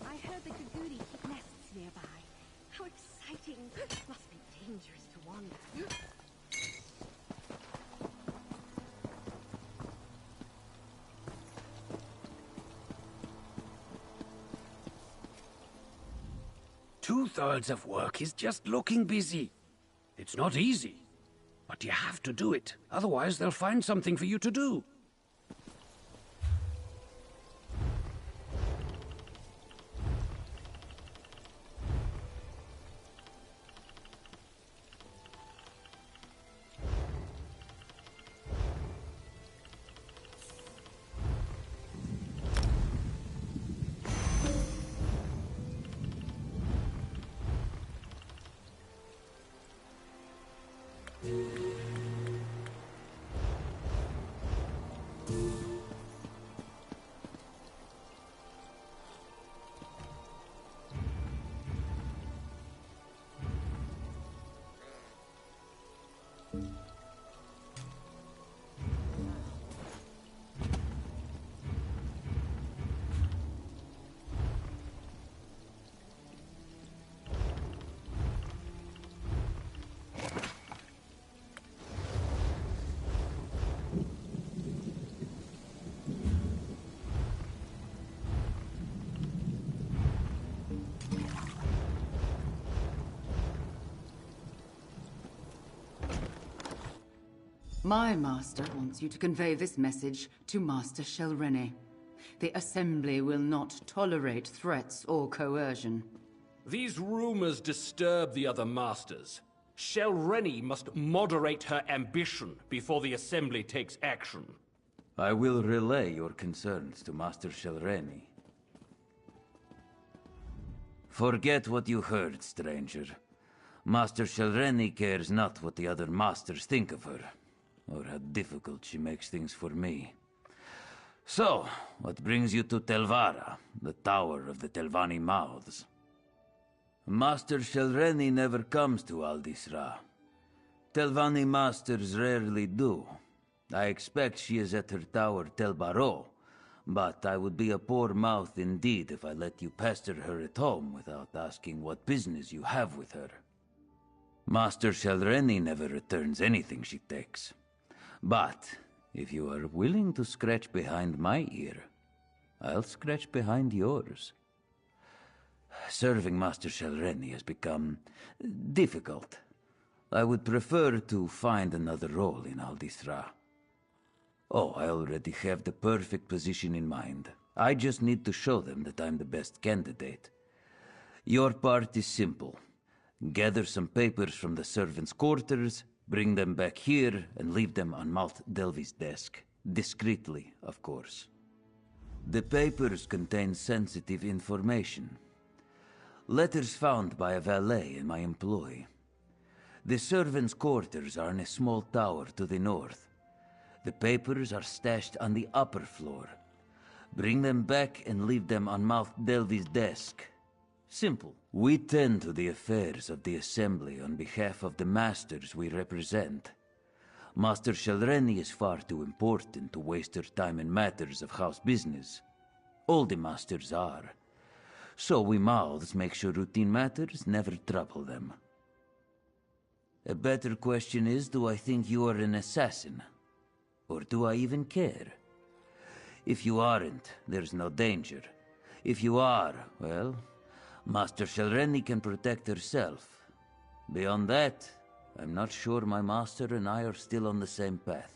I heard the Kaguri keep nests nearby. How exciting! Must be dangerous to wander. 2/3 of work is just looking busy. It's not easy, but you have to do it. Otherwise, they'll find something for you to do. My master wants you to convey this message to Master Shelrene. The Assembly will not tolerate threats or coercion. These rumors disturb the other masters. Shelrene must moderate her ambition before the Assembly takes action. I will relay your concerns to Master Shelrene. Forget what you heard, stranger. Master Shelrene cares not what the other masters think of her, or how difficult she makes things for me. So, what brings you to Telvara, the Tower of the Telvanni Mouths? Master Shelrene never comes to Aldisra. Telvanni masters rarely do. I expect she is at her tower Telbaro, but I would be a poor mouth indeed if I let you pester her at home without asking what business you have with her. Master Shelrene never returns anything she takes. But, if you are willing to scratch behind my ear, I'll scratch behind yours. Serving Master Shelrene has become difficult. I would prefer to find another role in Aldisra. Oh, I already have the perfect position in mind. I just need to show them that I'm the best candidate. Your part is simple. Gather some papers from the servants' quarters, bring them back here, and leave them on Malt Delvi's desk. Discreetly, of course. The papers contain sensitive information. Letters found by a valet in my employ. The servants' quarters are in a small tower to the north. The papers are stashed on the upper floor. Bring them back and leave them on Malt Delvi's desk. Simple. We tend to the affairs of the Assembly on behalf of the masters we represent. Master Shelrene is far too important to waste her time in matters of house business. All the masters are. So we mouths make sure routine matters never trouble them. A better question is, do I think you are an assassin? Or do I even care? If you aren't, there's no danger. If you are, well, Master Shelrene can protect herself. Beyond that, I'm not sure my master and I are still on the same path.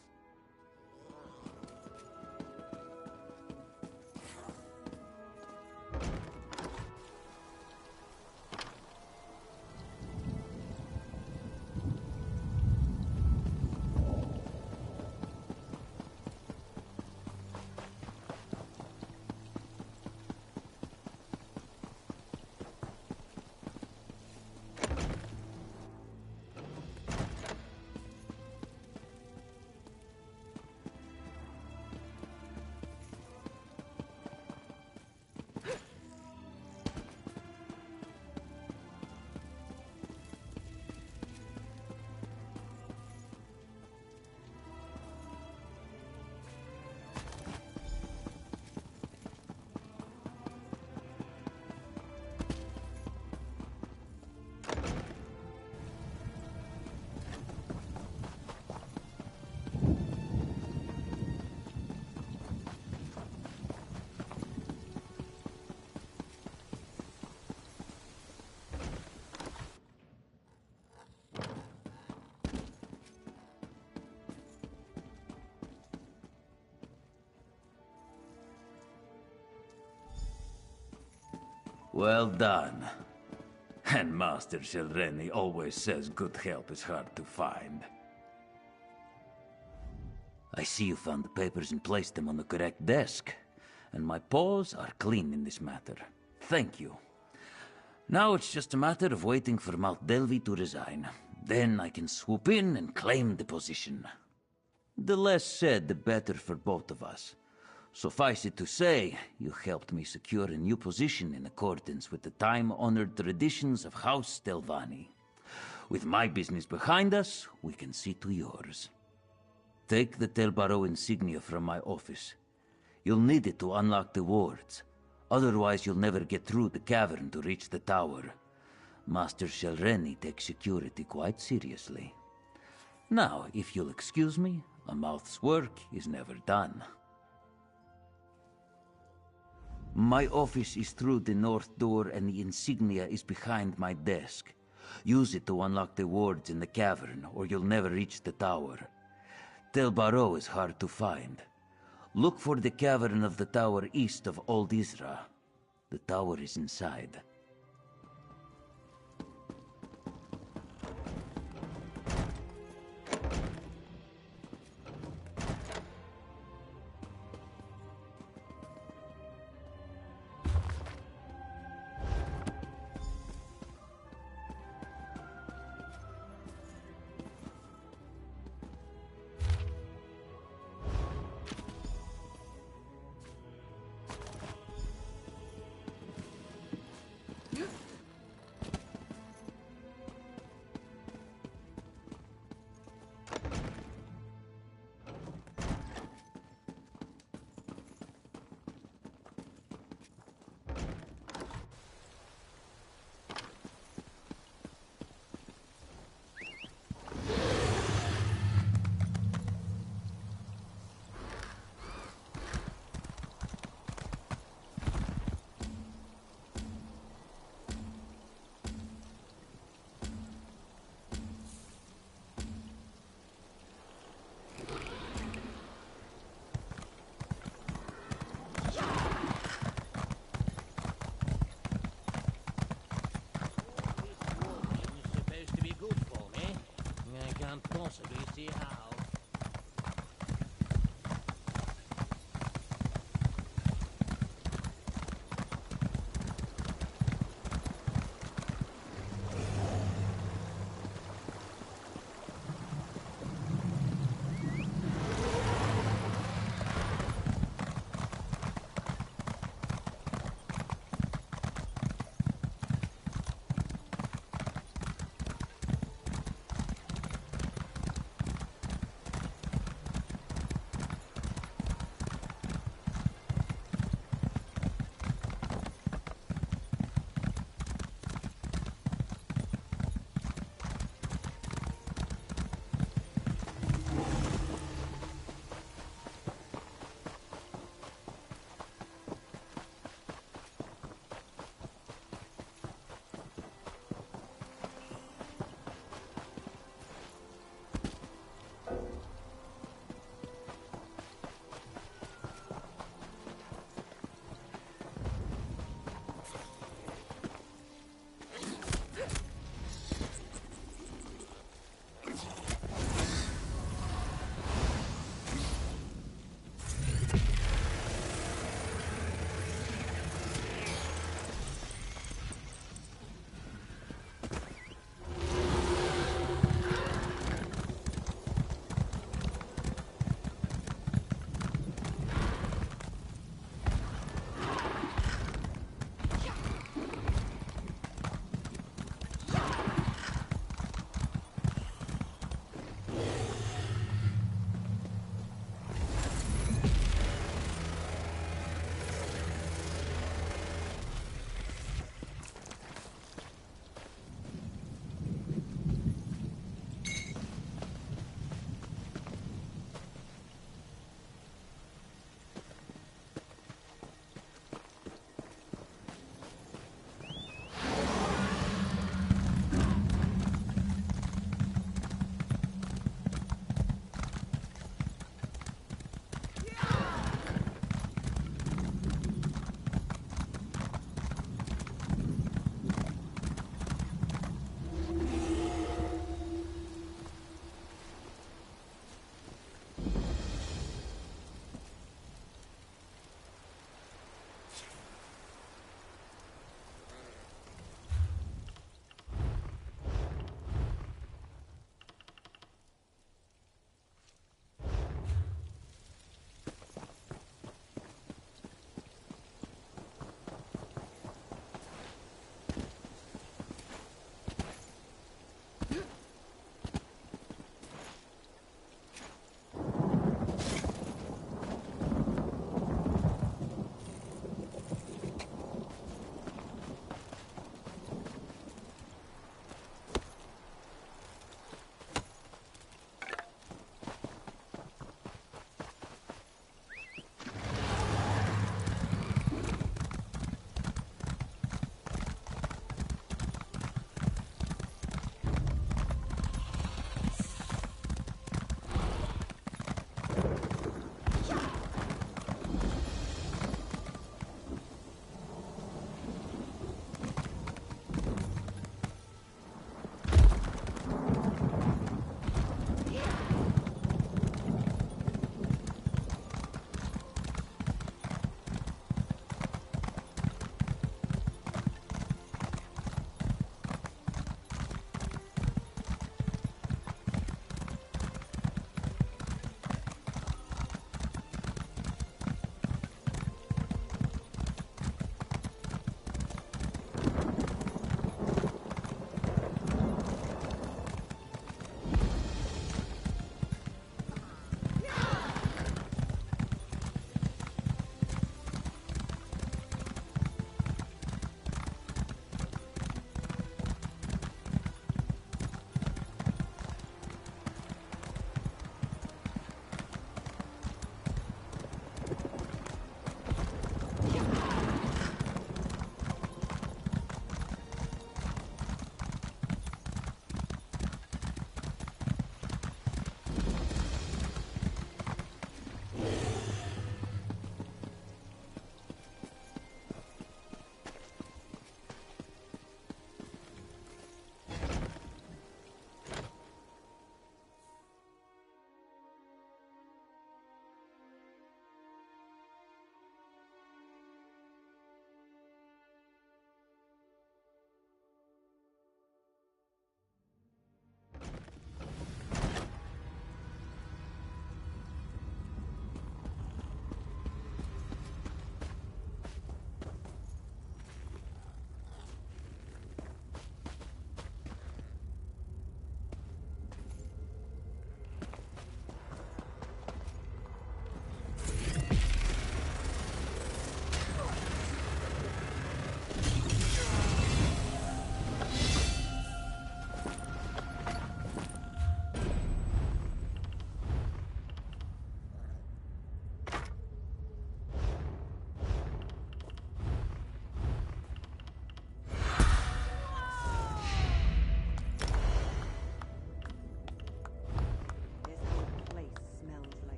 Well done. And Master Shelreni always says good help is hard to find. I see you found the papers and placed them on the correct desk. And my paws are clean in this matter. Thank you. Now it's just a matter of waiting for Mount Delvi to resign. Then I can swoop in and claim the position. The less said, the better for both of us. Suffice it to say, you helped me secure a new position in accordance with the time-honored traditions of House Telvanni. With my business behind us, we can see to yours. Take the Telbaro insignia from my office. You'll need it to unlock the wards. Otherwise, you'll never get through the cavern to reach the tower. Master Shelreni takes security quite seriously. Now, if you'll excuse me, a mouth's work is never done. My office is through the north door and the insignia is behind my desk. Use it to unlock the wards in the cavern, or you'll never reach the tower. Tel Baro is hard to find. Look for the cavern of the tower east of Old Isra. The tower is inside.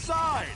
inside!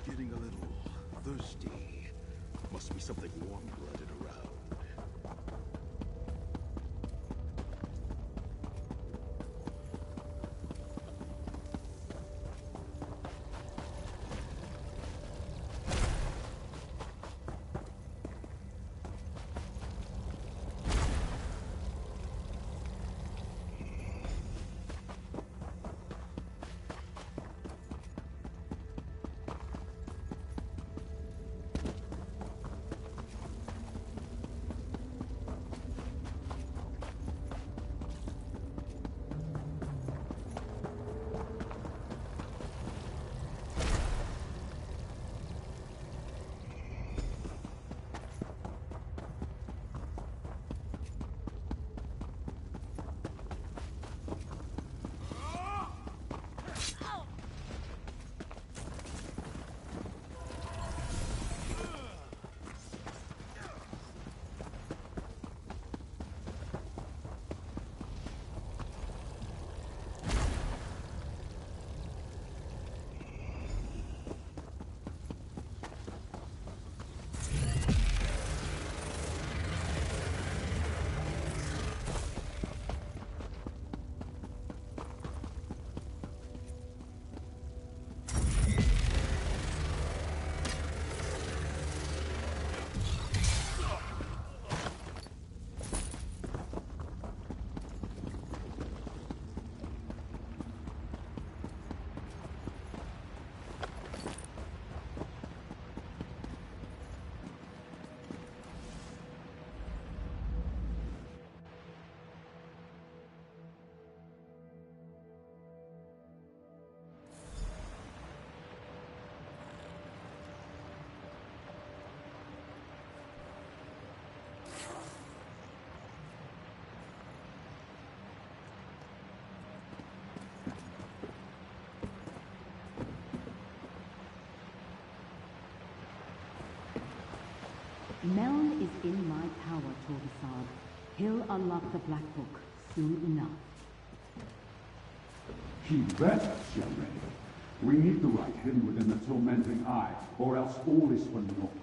getting a little thirsty. Must be something warm-blooded around. Meln is in my power, Torvisad. He'll unlock the Black Book soon enough. He better, Shelray. We need the right hidden within the tormenting eye, or else all is for naught.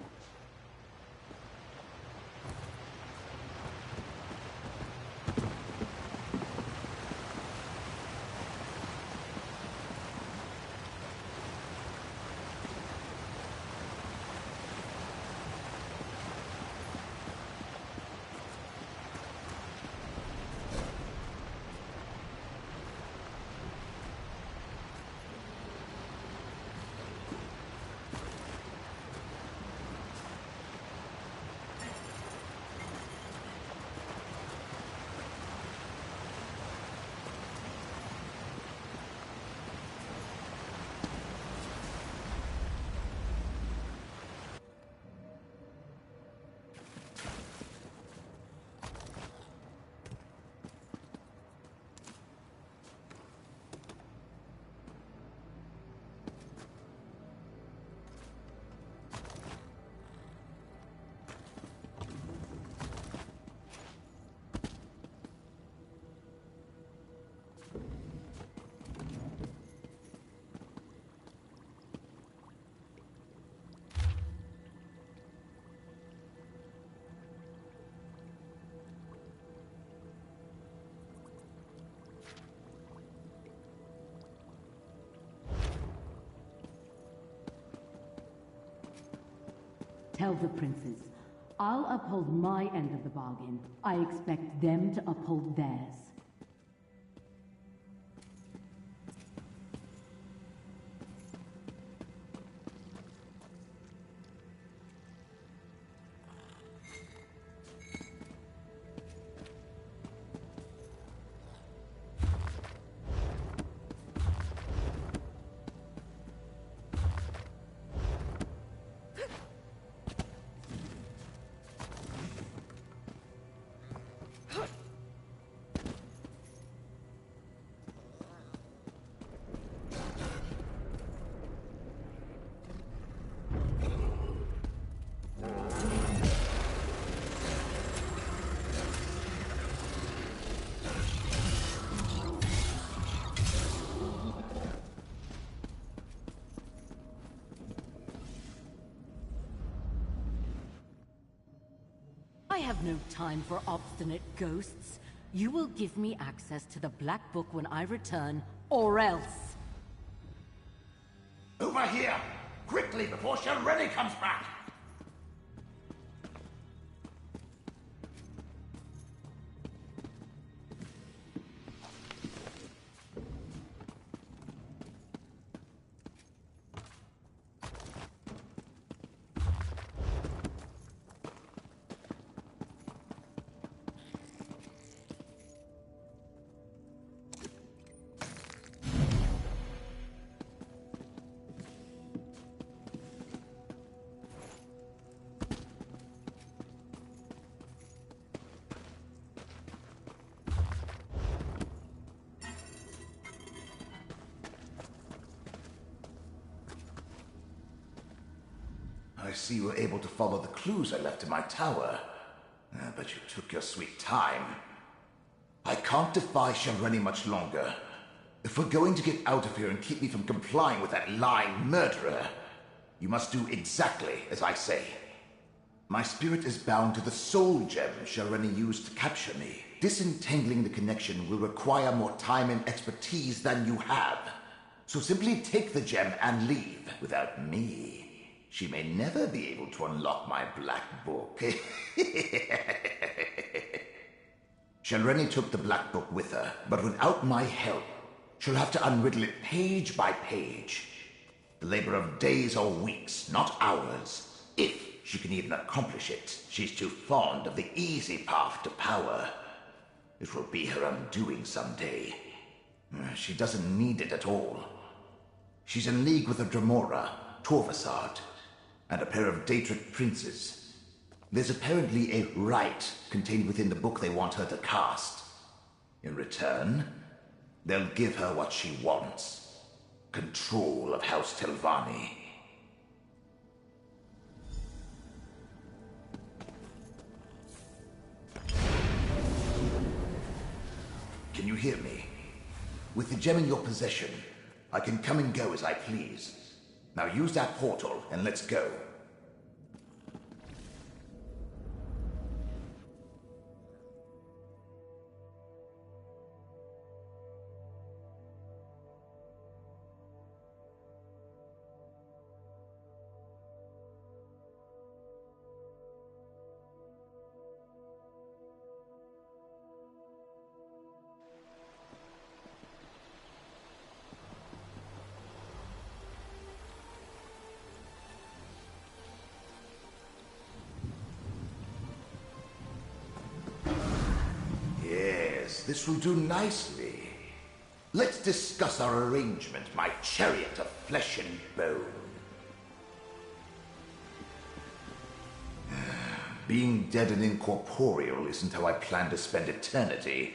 Tell the princes, I'll uphold my end of the bargain. I expect them to uphold theirs. have no time for obstinate ghosts. You will give me access to the Black Book when I return, or else. Over here! Quickly, before Shelreni comes back! I see you were able to follow the clues I left in my tower. But you took your sweet time. I can't defy Shelreni much longer. If we're going to get out of here and keep me from complying with that lying murderer, you must do exactly as I say. My spirit is bound to the soul gem Shelreni used to capture me. Disentangling the connection will require more time and expertise than you have. So simply take the gem and leave. Without me, she may never be able to unlock my Black Book. Shelreni took the Black Book with her, but without my help, she'll have to unriddle it page by page. The labor of days or weeks, not hours, if she can even accomplish it. She's too fond of the easy path to power. It will be her undoing someday. She doesn't need it at all. She's in league with a Dremora, Torvasard, and a pair of Daedric princes. There's apparently a rite contained within the book they want her to cast. In return, they'll give her what she wants. Control of House Telvanni. Can you hear me? With the gem in your possession, I can come and go as I please. Now use that portal and let's go. This will do nicely. Let's discuss our arrangement, my chariot of flesh and bone. Being dead and incorporeal isn't how I plan to spend eternity.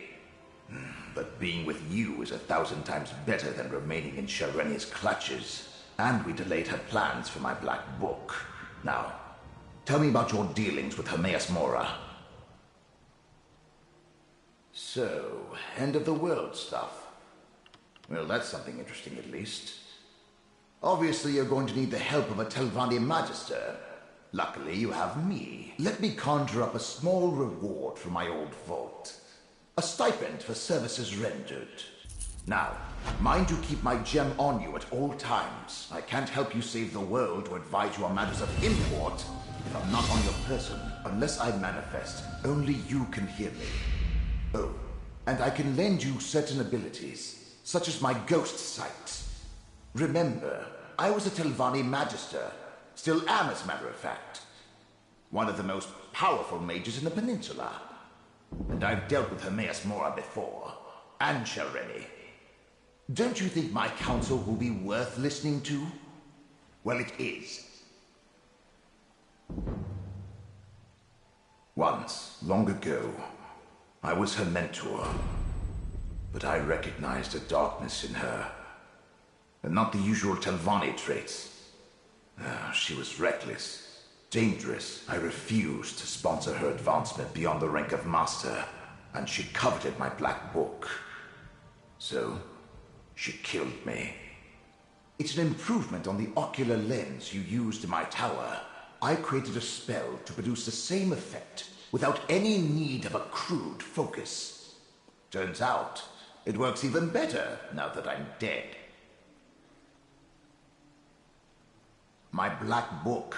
But being with you is 1,000 times better than remaining in Shelreni's clutches. And we delayed her plans for my Black Book. Now, tell me about your dealings with Hermaeus Mora. So, end of the world stuff. Well, that's something interesting at least. Obviously, you're going to need the help of a Telvanni Magister. Luckily, you have me. Let me conjure up a small reward for my old vault. A stipend for services rendered. Now, mind you keep my gem on you at all times. I can't help you save the world or advise you on matters of import if I'm not on your person. Unless I manifest, only you can hear me. Oh, and I can lend you certain abilities, such as my ghost sight. Remember, I was a Telvanni Magister, still am as a matter of fact. One of the most powerful mages in the peninsula. And I've dealt with Hermaeus Mora before, and Shelreni. Don't you think my counsel will be worth listening to? Well, it is. Once, long ago, I was her mentor, but I recognized a darkness in her, and not the usual Telvanni traits. She was reckless, dangerous. I refused to sponsor her advancement beyond the rank of master, and she coveted my Black Book. So, she killed me. It's an improvement on the ocular lens you used in my tower. I created a spell to produce the same effect, without any need of a crude focus. Turns out, it works even better now that I'm dead. My black book,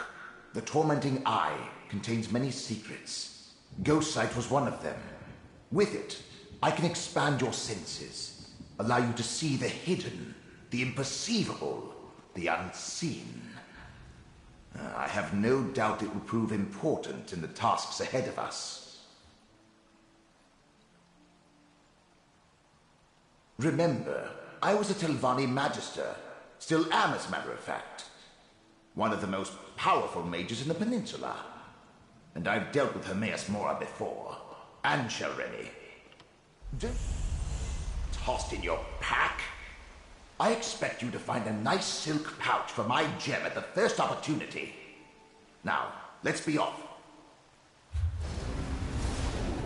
The Tormenting Eye, contains many secrets. Ghost Sight was one of them. With it, I can expand your senses, allow you to see the hidden, the imperceivable, the unseen. I have no doubt it will prove important in the tasks ahead of us. Remember, I was a Telvanni Magister, still am as a matter of fact. One of the most powerful mages in the peninsula. And I've dealt with Hermaeus Mora before, and Shelreni. Tossed in your pack? I expect you to find a nice silk pouch for my gem at the first opportunity. Now, let's be off.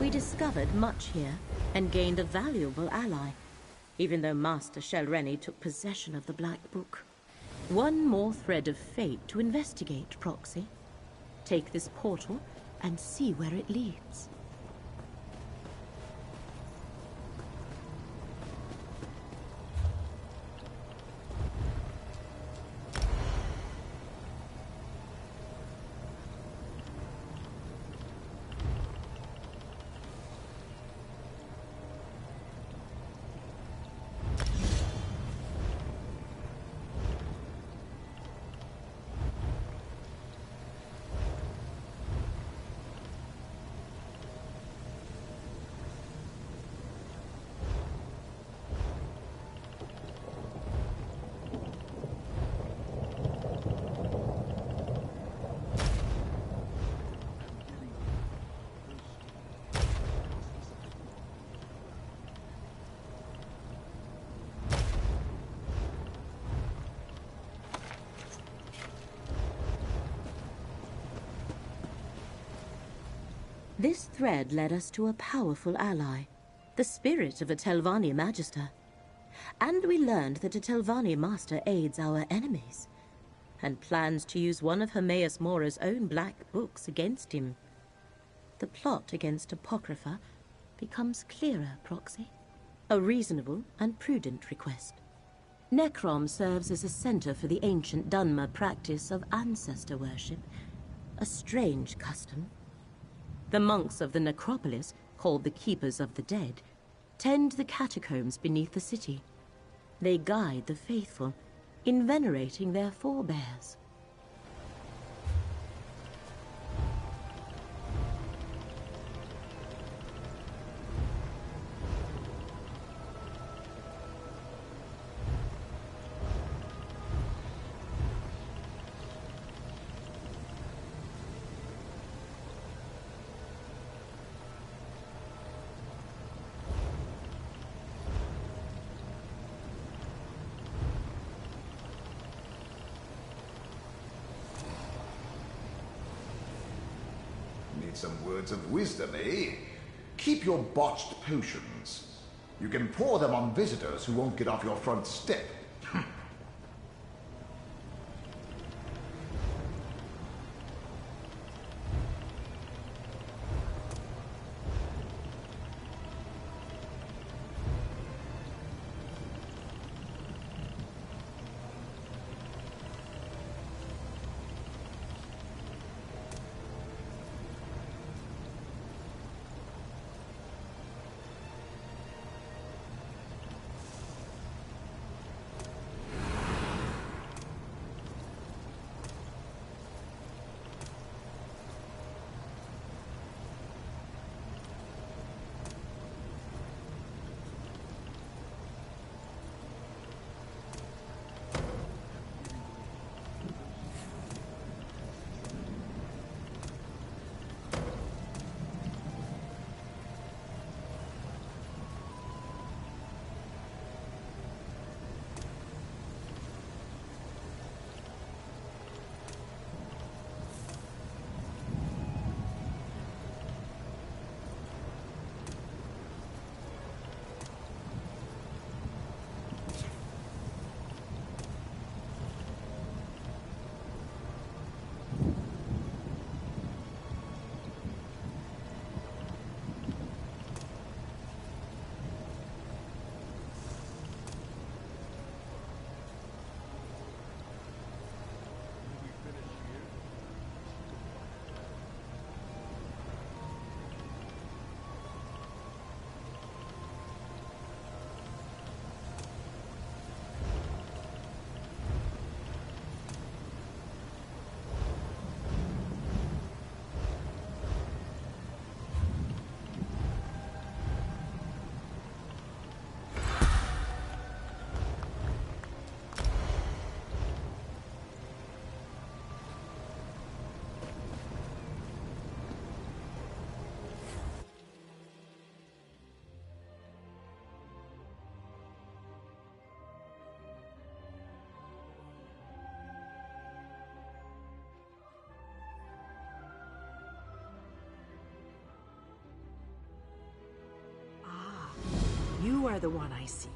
We discovered much here, and gained a valuable ally, even though Master Shelreni took possession of the Black Book. One more thread of fate to investigate, Proxy. Take this portal and see where it leads. This thread led us to a powerful ally, the spirit of a Telvanni Magister. And we learned that a Telvanni Master aids our enemies, and plans to use one of Hermaeus Mora's own black books against him. The plot against Apocrypha becomes clearer, Proxy. A reasonable and prudent request. Nekrom serves as a center for the ancient Dunmer practice of ancestor worship, a strange custom. The monks of the necropolis, called the Keepers of the Dead, tend the catacombs beneath the city. They guide the faithful in venerating their forebears. Some words of wisdom, eh? Keep your botched potions. You can pour them on visitors who won't get off your front step. are the one I seek.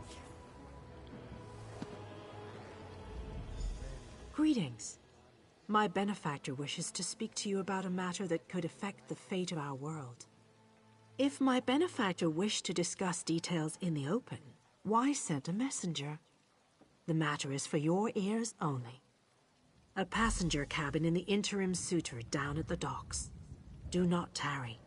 Greetings. My benefactor wishes to speak to you about a matter that could affect the fate of our world. If my benefactor wished to discuss details in the open, why send a messenger? The matter is for your ears only. A passenger cabin in the interim suitor down at the docks. Do not tarry.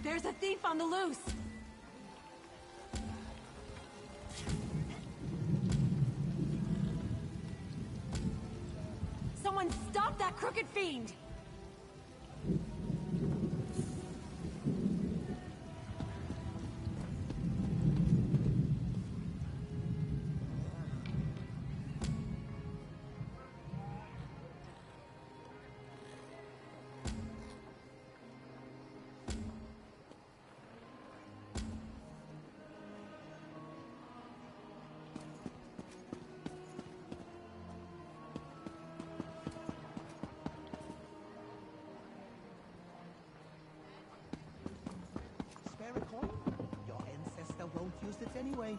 There's a thief on the loose! Someone stop that crooked fiend! Spare a coin? Your ancestor won't use it anyway.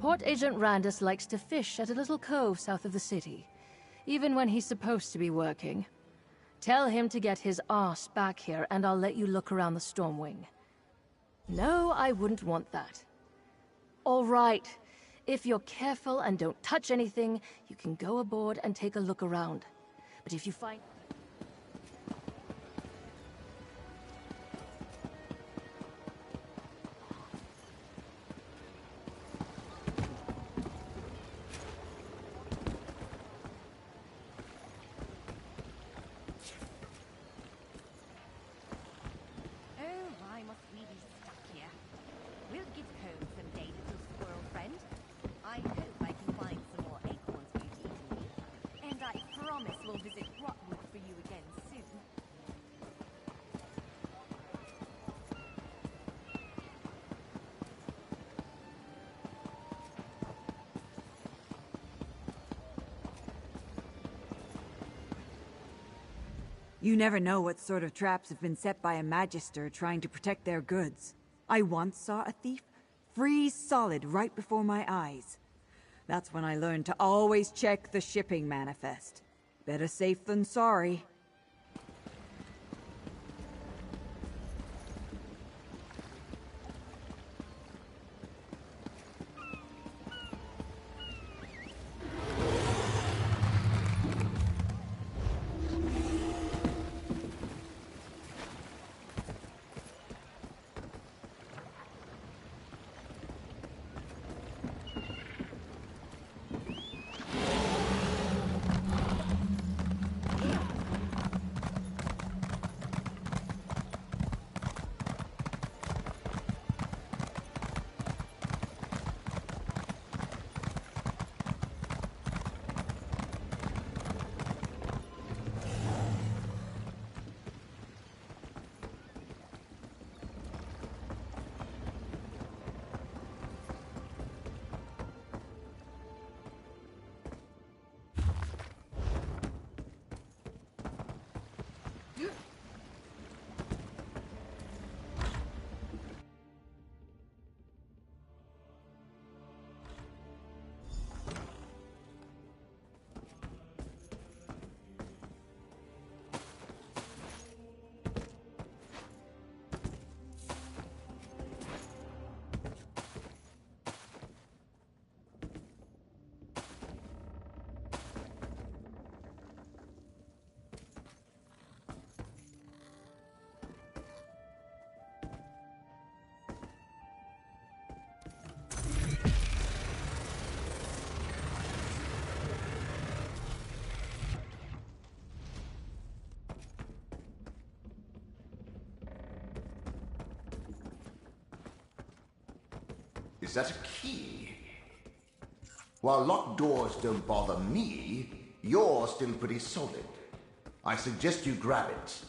Port Agent Randus likes to fish at a little cove south of the city, even when he's supposed to be working. Tell him to get his arse back here, and I'll let you look around the Stormwing. No, I wouldn't want that. All right. If you're careful and don't touch anything, you can go aboard and take a look around. But if you find... You never know what sort of traps have been set by a Magister trying to protect their goods. I once saw a thief freeze solid right before my eyes. That's when I learned to always check the shipping manifest. Better safe than sorry. Is that a key? While locked doors don't bother me, you're still pretty solid. I suggest you grab it.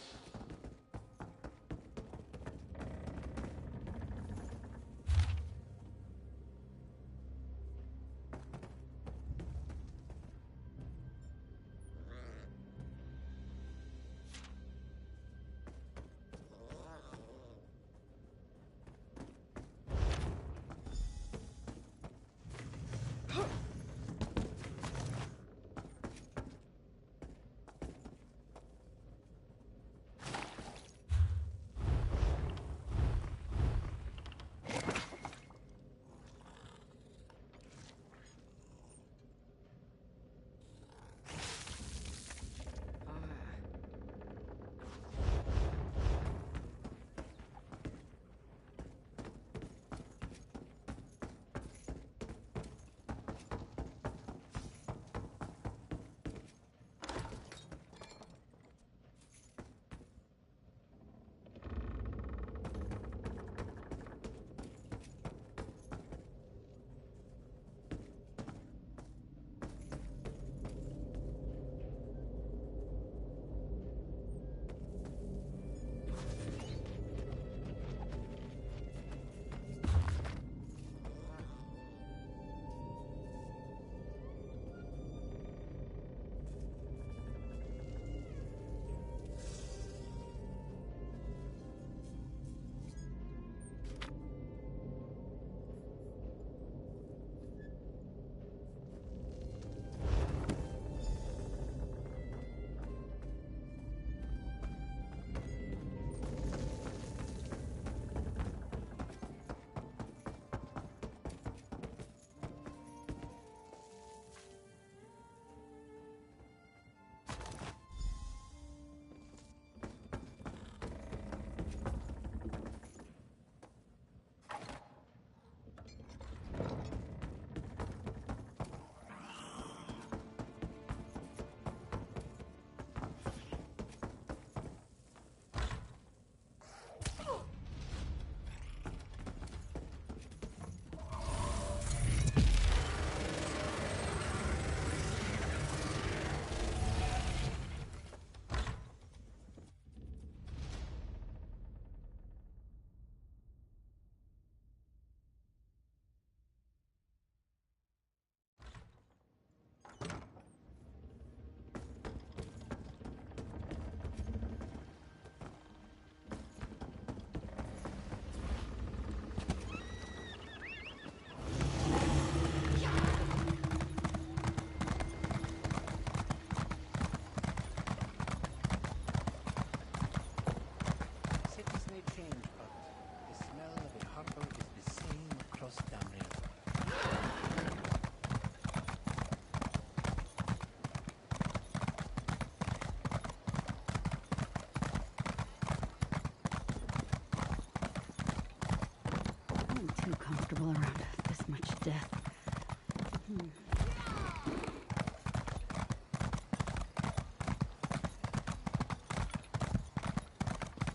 Around this much death.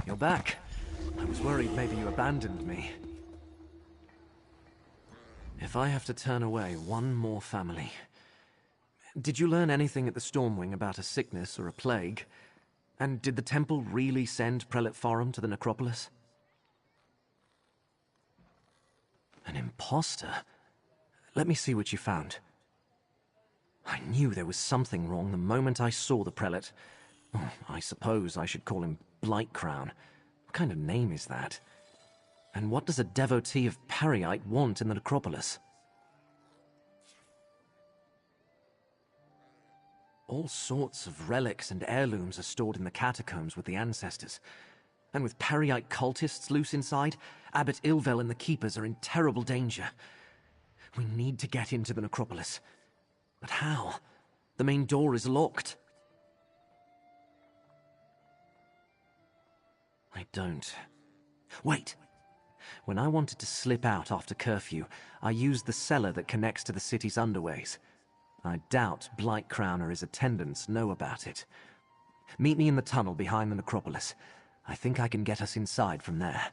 You're back. I was worried maybe you abandoned me. If I have to turn away one more family... Did you learn anything at the Stormwing about a sickness or a plague? And did the temple really send Prelate Forum to the necropolis? An imposter? Let me see what you found. I knew there was something wrong the moment I saw the prelate. Oh, I suppose I should call him Blightcrown. What kind of name is that? And what does a devotee of Pariite want in the necropolis? All sorts of relics and heirlooms are stored in the catacombs with the ancestors. And with Pariite cultists loose inside, Abbot Ilvel and the Keepers are in terrible danger. We need to get into the necropolis. But how? The main door is locked. I don't. Wait! When I wanted to slip out after curfew, I used the cellar that connects to the city's underways. I doubt Blightcrown or his attendants know about it. Meet me in the tunnel behind the necropolis. I think I can get us inside from there.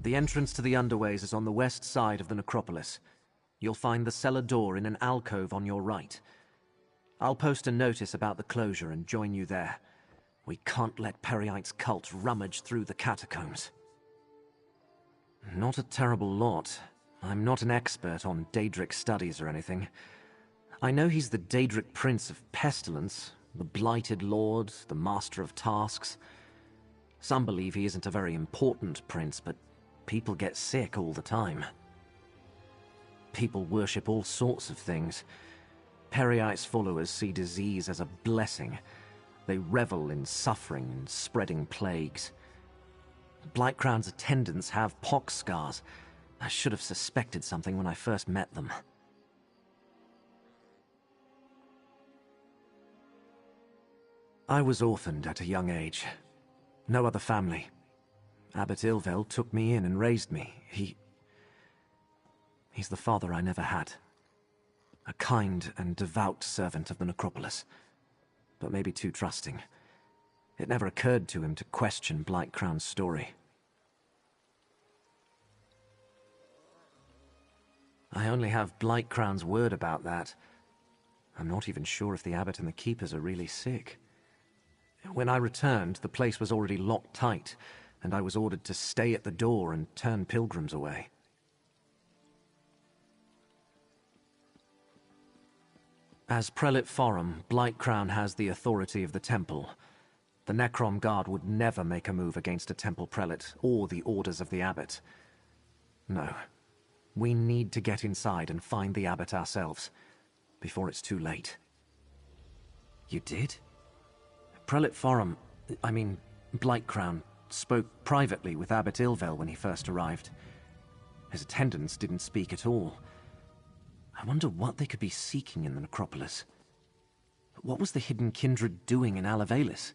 The entrance to the underways is on the west side of the necropolis. You'll find the cellar door in an alcove on your right. I'll post a notice about the closure and join you there. We can't let Periite's cult rummage through the catacombs. Not a terrible lot. I'm not an expert on Daedric studies or anything. I know he's the Daedric Prince of Pestilence, the Blighted Lord, the Master of Tasks. Some believe he isn't a very important prince, but people get sick all the time. People worship all sorts of things. Periite's followers see disease as a blessing. They revel in suffering and spreading plagues. Blightcrown's attendants have pox scars. I should have suspected something when I first met them. I was orphaned at a young age. No other family. Abbot Ilvel took me in and raised me. He's the father I never had. A kind and devout servant of the necropolis, but maybe too trusting. It never occurred to him to question Blightcrown's story. I only have Blightcrown's word about that. I'm not even sure if the abbot and the keepers are really sick. When I returned, the place was already locked tight, and I was ordered to stay at the door and turn pilgrims away. As Prelate Forum, Blightcrown has the authority of the temple. The Nekrom Guard would never make a move against a temple prelate or the orders of the abbot. No. We need to get inside and find the abbot ourselves, before it's too late. You did? Prelate Forum, Blightcrown, spoke privately with Abbot Ilvel when he first arrived. His attendants didn't speak at all. I wonder what they could be seeking in the necropolis. What was the hidden kindred doing in Alavelis?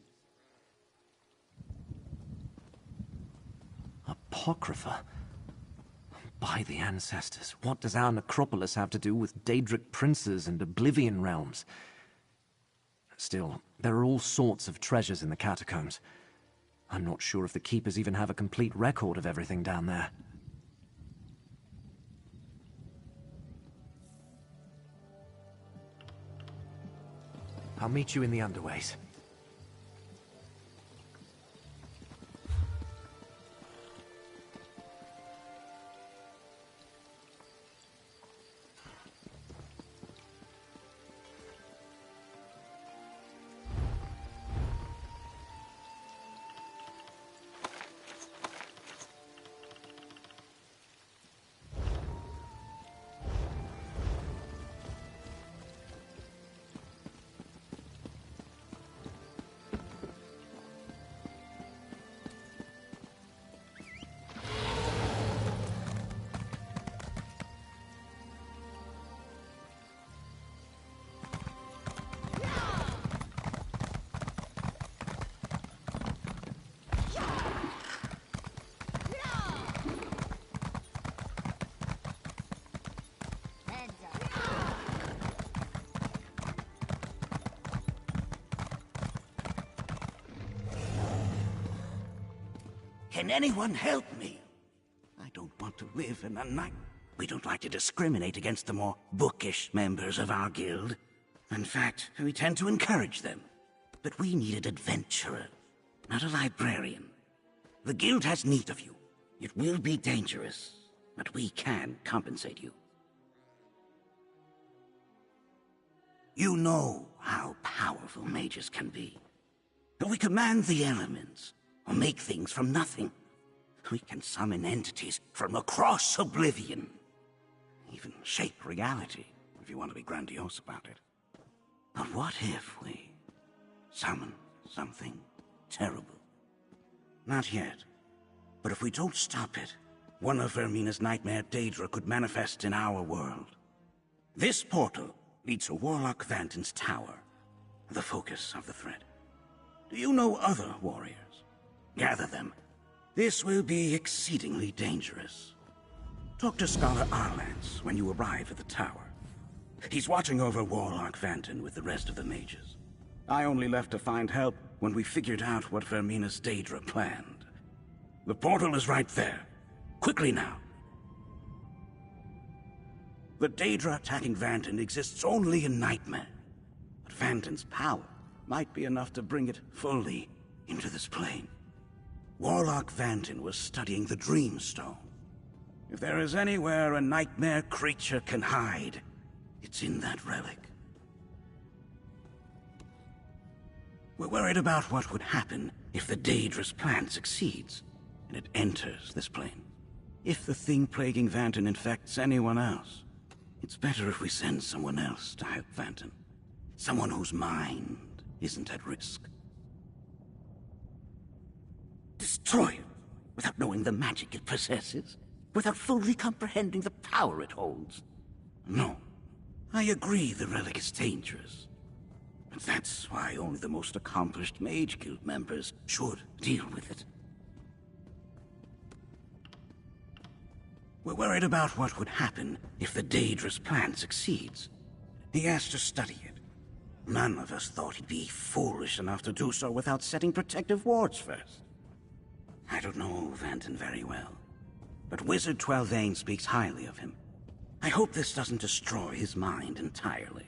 Apocrypha? By the ancestors, what does our necropolis have to do with Daedric princes and Oblivion realms? Still, there are all sorts of treasures in the catacombs. I'm not sure if the keepers even have a complete record of everything down there. I'll meet you in the underways. Can anyone help me? I don't want to live in a night. We don't like to discriminate against the more bookish members of our guild. In fact, we tend to encourage them. But we need an adventurer, not a librarian. The guild has need of you. It will be dangerous, but we can compensate you. You know how powerful mages can be. We command the elements, or make things from nothing. We can summon entities from across Oblivion. Even shape reality, if you want to be grandiose about it. But what if we summon something terrible? Not yet. But if we don't stop it, one of Vermina's nightmare Daedra could manifest in our world. This portal leads to Warlock Vanton's tower, the focus of the threat. Do you know other warriors? Gather them. This will be exceedingly dangerous. Talk to Scholar Arlance when you arrive at the tower. He's watching over Warlock Vanton with the rest of the mages. I only left to find help when we figured out what Vermina's Daedra planned. The portal is right there. Quickly now. The Daedra attacking Vanton exists only in nightmare. But Vanton's power might be enough to bring it fully into this plane. Warlock Vanton was studying the Dreamstone. If there is anywhere a nightmare creature can hide, it's in that relic. We're worried about what would happen if the Daedra's plan succeeds, and it enters this plane. If the thing plaguing Vanton infects anyone else, it's better if we send someone else to help Vanton. Someone whose mind isn't at risk. Destroy it without knowing the magic it possesses, without fully comprehending the power it holds. No, I agree the relic is dangerous. But that's why only the most accomplished Mage Guild members should deal with it. We're worried about what would happen if the Daedra's plan succeeds. He has to study it. None of us thought he'd be foolish enough to do so without setting protective wards first. I don't know Vanton very well, but Wizard Twelvain speaks highly of him. I hope this doesn't destroy his mind entirely.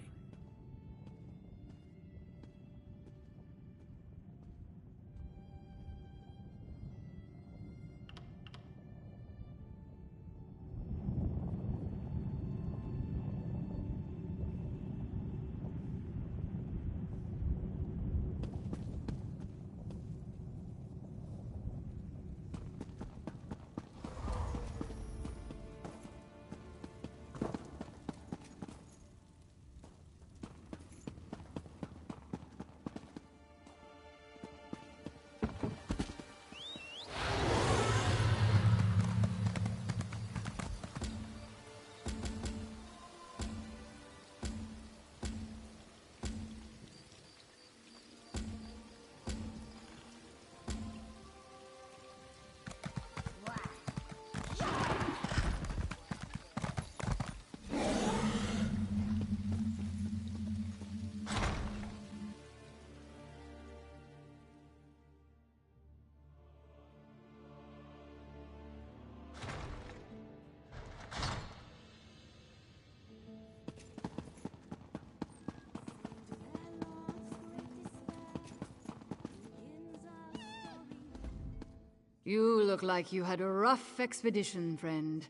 You look like you had a rough expedition, friend.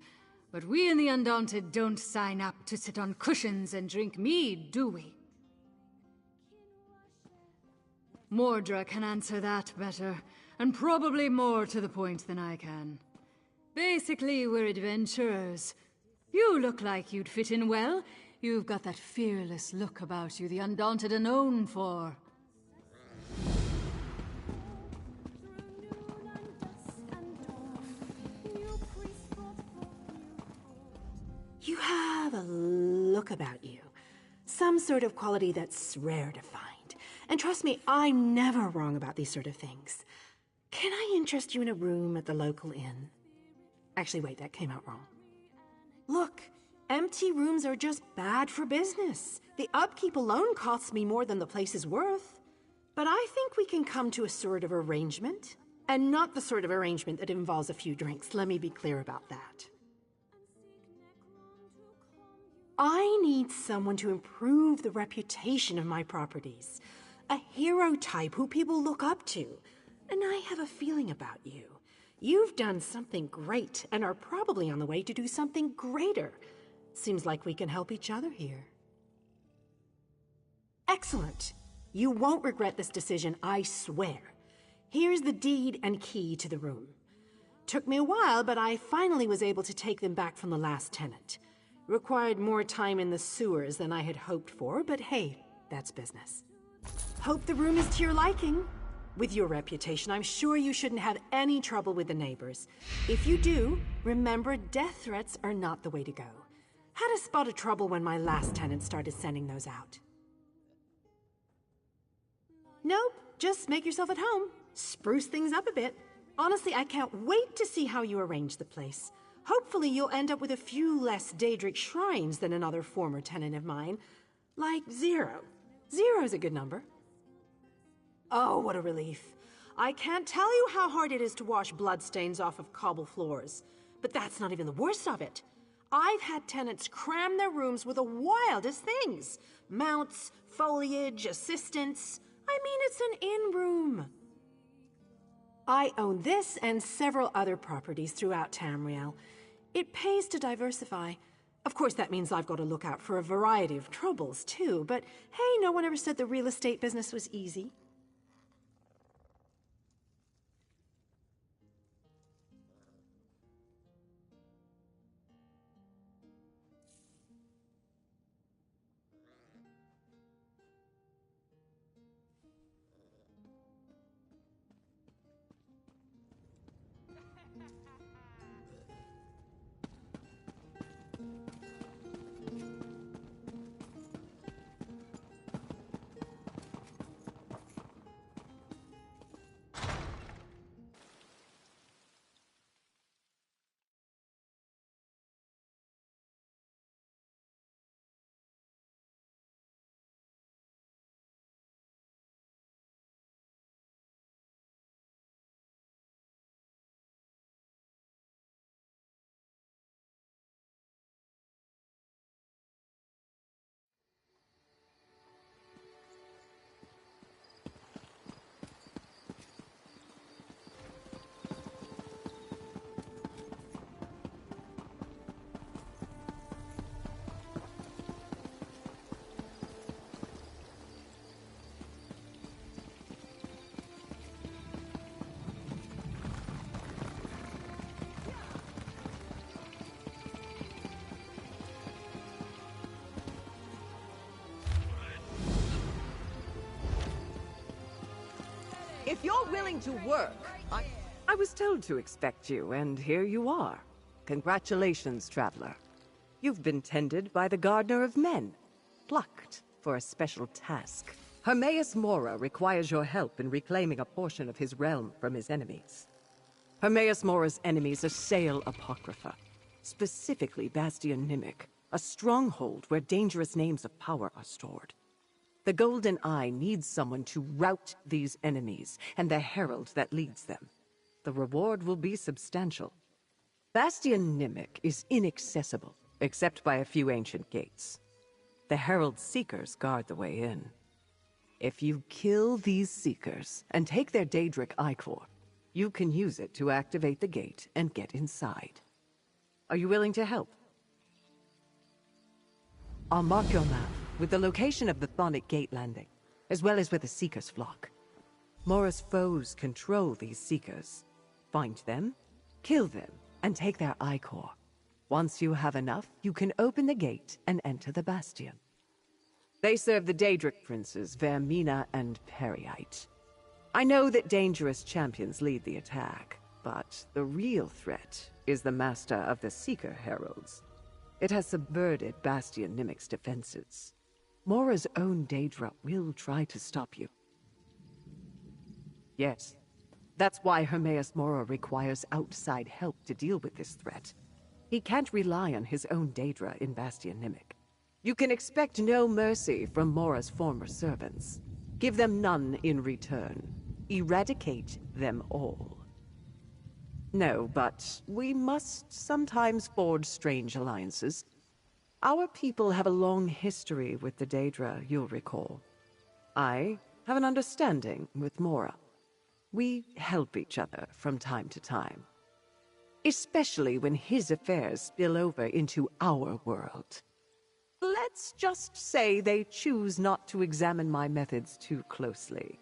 But we in the Undaunted don't sign up to sit on cushions and drink mead, do we? Mordra can answer that better, and probably more to the point than I can. Basically, we're adventurers. You look like you'd fit in well. You've got that fearless look about you the Undaunted are known for. You have a look about you. Some sort of quality that's rare to find. And trust me, I'm never wrong about these sort of things. Can I interest you in a room at the local inn? Actually, wait, that came out wrong. Look, empty rooms are just bad for business. The upkeep alone costs me more than the place is worth. But I think we can come to a sort of arrangement. And not the sort of arrangement that involves a few drinks. Let me be clear about that. I need someone to improve the reputation of my properties. A hero type who people look up to. And I have a feeling about you. You've done something great and are probably on the way to do something greater. Seems like we can help each other here. Excellent. You won't regret this decision, I swear. Here's the deed and key to the room. Took me a while, but I finally was able to take them back from the last tenant. Required more time in the sewers than I had hoped for, but hey, that's business. Hope the room is to your liking. With your reputation, I'm sure you shouldn't have any trouble with the neighbors. If you do, remember death threats are not the way to go. Had a spot of trouble when my last tenant started sending those out. Nope, just make yourself at home. Spruce things up a bit. Honestly, I can't wait to see how you arrange the place. Hopefully you'll end up with a few less Daedric shrines than another former tenant of mine. Like 0. 0's a good number. Oh, what a relief. I can't tell you how hard it is to wash bloodstains off of cobble floors. But that's not even the worst of it. I've had tenants cram their rooms with the wildest things. Mounts, foliage, assistants. I mean, it's an in-room. I own this and several other properties throughout Tamriel. It pays to diversify. Of course, that means I've got to look out for a variety of troubles, too. But hey, no one ever said the real estate business was easy. If you're willing to work, I was told to expect you, and here you are. Congratulations, traveler. You've been tended by the Gardener of Men, plucked for a special task. Hermaeus Mora requires your help in reclaiming a portion of his realm from his enemies. Hermaeus Mora's enemies assail Apocrypha, specifically Bastion Nimic, a stronghold where dangerous names of power are stored. The Golden Eye needs someone to rout these enemies, and the herald that leads them. The reward will be substantial. Bastion Nimic is inaccessible, except by a few ancient gates. The herald seekers guard the way in. If you kill these seekers and take their Daedric Ichor, you can use it to activate the gate and get inside. Are you willing to help? I'll mark your map with the location of the Thonic Gate landing, as well as with the Seeker's flock. Mora's foes control these Seekers. Find them, kill them, and take their Ichor. Once you have enough, you can open the gate and enter the Bastion. They serve the Daedric princes Vermina and Periite. I know that dangerous champions lead the attack, but the real threat is the master of the Seeker Heralds. It has subverted Bastion Nimic's defenses. Mora's own Daedra will try to stop you. Yes, that's why Hermaeus Mora requires outside help to deal with this threat. He can't rely on his own Daedra in Bastion Nimic. You can expect no mercy from Mora's former servants. Give them none in return. Eradicate them all. No, but we must sometimes forge strange alliances. Our people have a long history with the Daedra, you'll recall. I have an understanding with Mora. We help each other from time to time. Especially when his affairs spill over into our world. Let's just say they choose not to examine my methods too closely.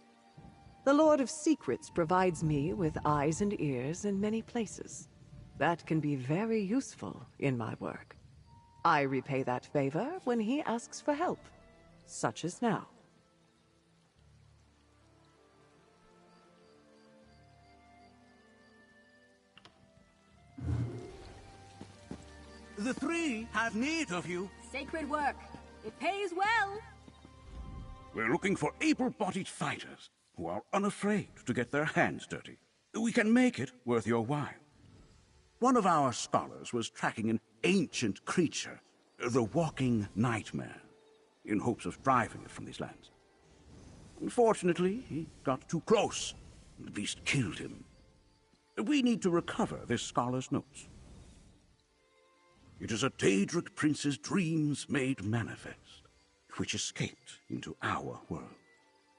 The Lord of Secrets provides me with eyes and ears in many places. That can be very useful in my work. I repay that favor when he asks for help, such as now. The three have need of you. Sacred work. It pays well. We're looking for able-bodied fighters who are unafraid to get their hands dirty. We can make it worth your while. One of our scholars was tracking an ancient creature, the Walking Nightmare, in hopes of driving it from these lands. Unfortunately, he got too close, and the beast killed him. We need to recover this scholar's notes. It is a Daedric prince's dreams made manifest, which escaped into our world.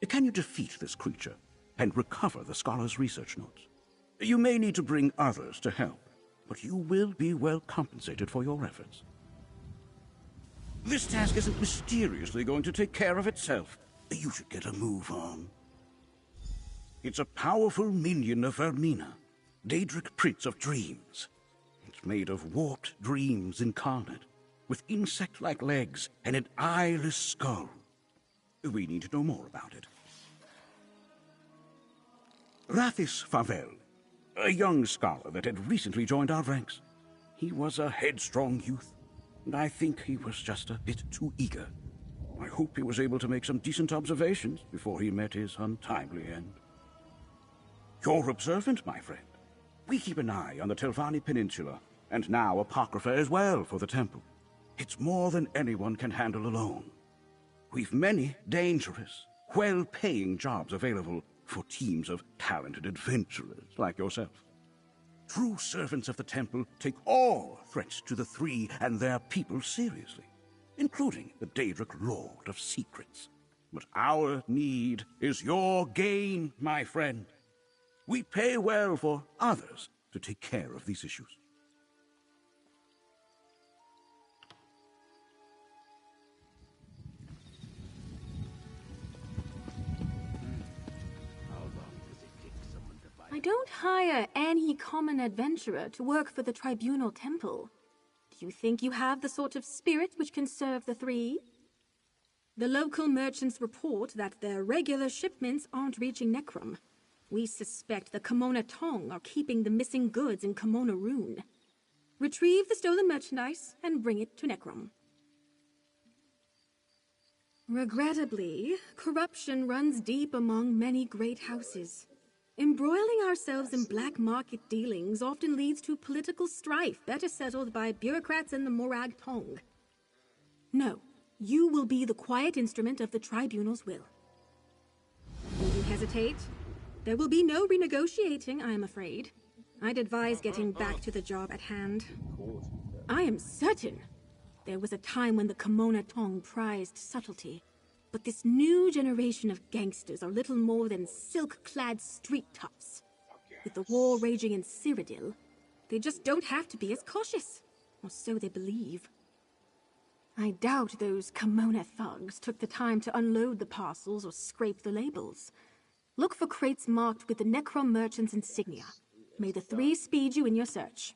Can you defeat this creature and recover the scholar's research notes? You may need to bring others to help, but you will be well compensated for your efforts. This task isn't mysteriously going to take care of itself. You should get a move on. It's a powerful minion of Ermina, Daedric Prince of Dreams. It's made of warped dreams incarnate, with insect-like legs and an eyeless skull. We need to know more about it. Rathis Favel, a young scholar that had recently joined our ranks. He was a headstrong youth, and I think he was just a bit too eager. I hope he was able to make some decent observations before he met his untimely end. You're observant, my friend. We keep an eye on the Telvanni Peninsula, and now Apocrypha as well for the temple. It's more than anyone can handle alone. We've many dangerous, well-paying jobs available for teams of talented adventurers like yourself. True servants of the temple take all threats to the Three and their people seriously, including the Daedric Lord of Secrets. But our need is your gain, my friend. We pay well for others to take care of these issues. I don't hire any common adventurer to work for the Tribunal Temple. Do you think you have the sort of spirit which can serve the Three? The local merchants report that their regular shipments aren't reaching Nekrom. We suspect the Kimona Tong are keeping the missing goods in Kimona Rune. Retrieve the stolen merchandise and bring it to Nekrom. Regrettably, corruption runs deep among many great houses. Embroiling ourselves in black market dealings often leads to political strife better settled by bureaucrats in the Morag Tong. No, you will be the quiet instrument of the Tribunal's will. Will you hesitate? There will be no renegotiating, I am afraid. I'd advise getting back to the job at hand. I am certain there was a time when the Kimona Tong prized subtlety. But this new generation of gangsters are little more than silk-clad street toughs. With the war raging in Cyrodiil, they just don't have to be as cautious. Or so they believe. I doubt those Kimona thugs took the time to unload the parcels or scrape the labels. Look for crates marked with the Nekrom merchant's insignia. May the Three speed you in your search.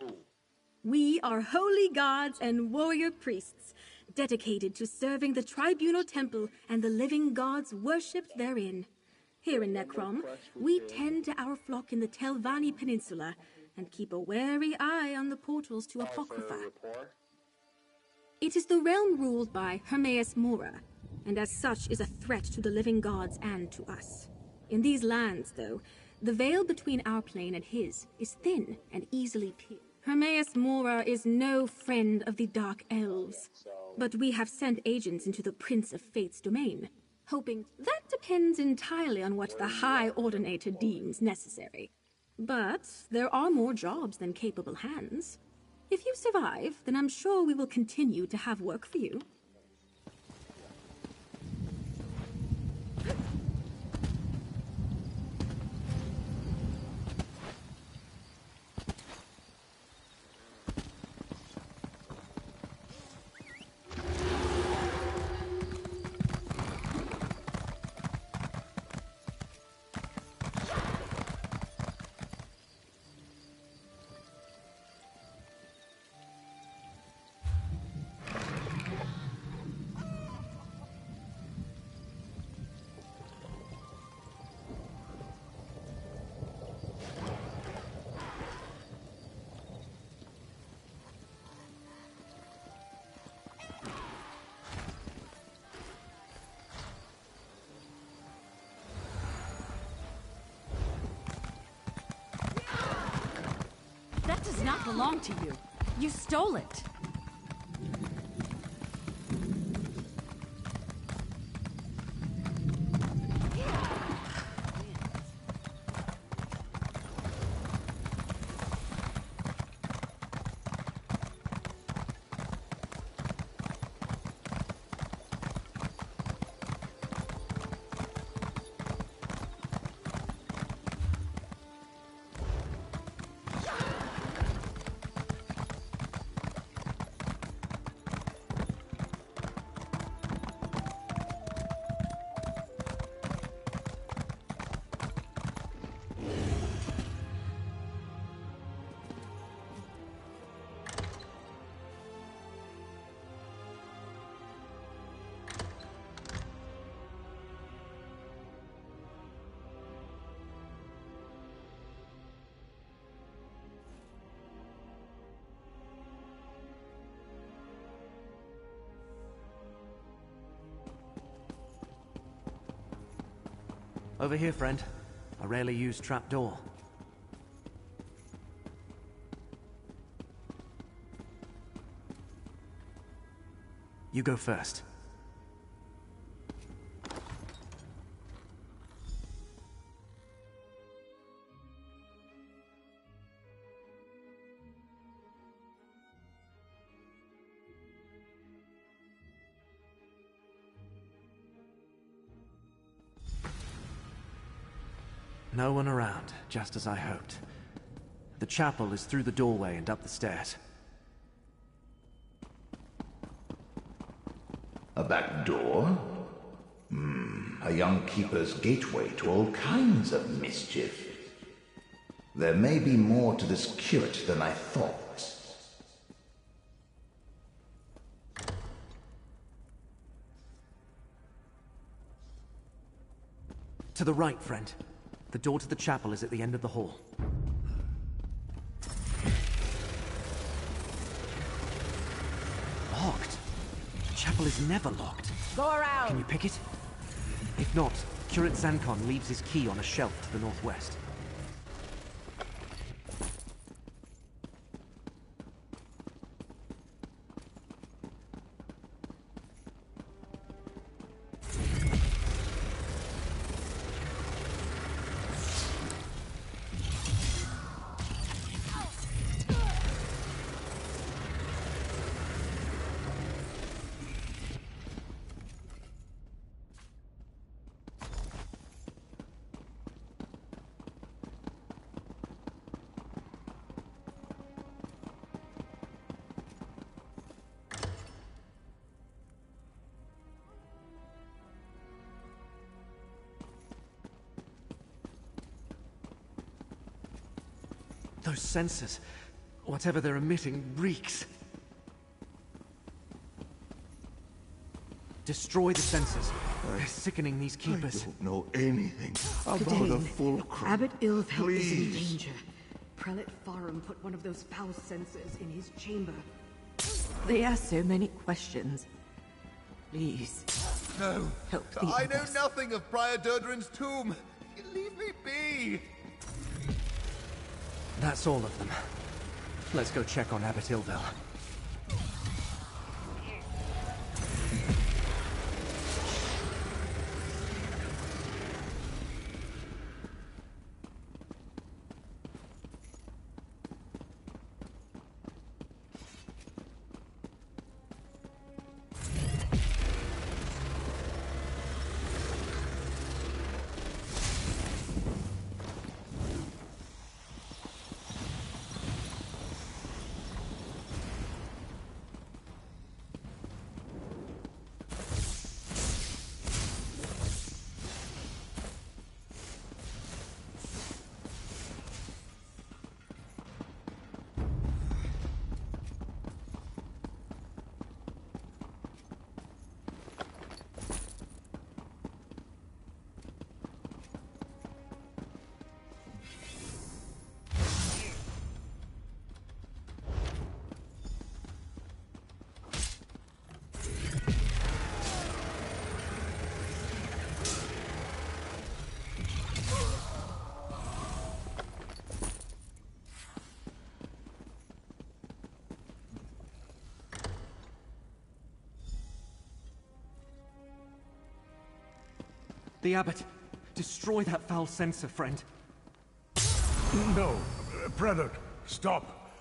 We are holy gods and warrior priests, dedicated to serving the Tribunal Temple and the living gods worshipped therein. Here in Nekrom, we tend to our flock in the Telvanni Peninsula and keep a wary eye on the portals to Apocrypha. It is the realm ruled by Hermaeus Mora, and as such is a threat to the living gods and to us. In these lands, though, the veil between our plane and his is thin and easily pierced. Hermaeus Mora is no friend of the Dark Elves, but we have sent agents into the Prince of Fate's domain, hoping that depends entirely on what the High Ordinator deems necessary. But there are more jobs than capable hands. If you survive, then I'm sure we will continue to have work for you. That does not belong to you. You stole it. Over here, friend. A rarely used trapdoor. You go first. No one around, just as I hoped. The chapel is through the doorway and up the stairs. A back door? A young keeper's gateway to all kinds of mischief. There may be more to this curate than I thought. To the right, friend. The door to the chapel is at the end of the hall. Locked? The chapel is never locked. Go around! Can you pick it? If not, Curate Zancon leaves his key on a shelf to the northwest. Those sensors, whatever they're emitting, reeks. Destroy the sensors. They're sickening these keepers. I don't know anything about Today, a fulcrum. Abbot Ilfhel is in Please. danger. Prelate Farum put one of those foul sensors in his chamber. They ask so many questions. Please, No, help the I know others. nothing of Prior Durdrin's tomb. Leave me be. That's all of them. Let's go check on Abbot Ilfhel. The Abbot! Destroy that foul sensor, friend. No, Prelate, stop.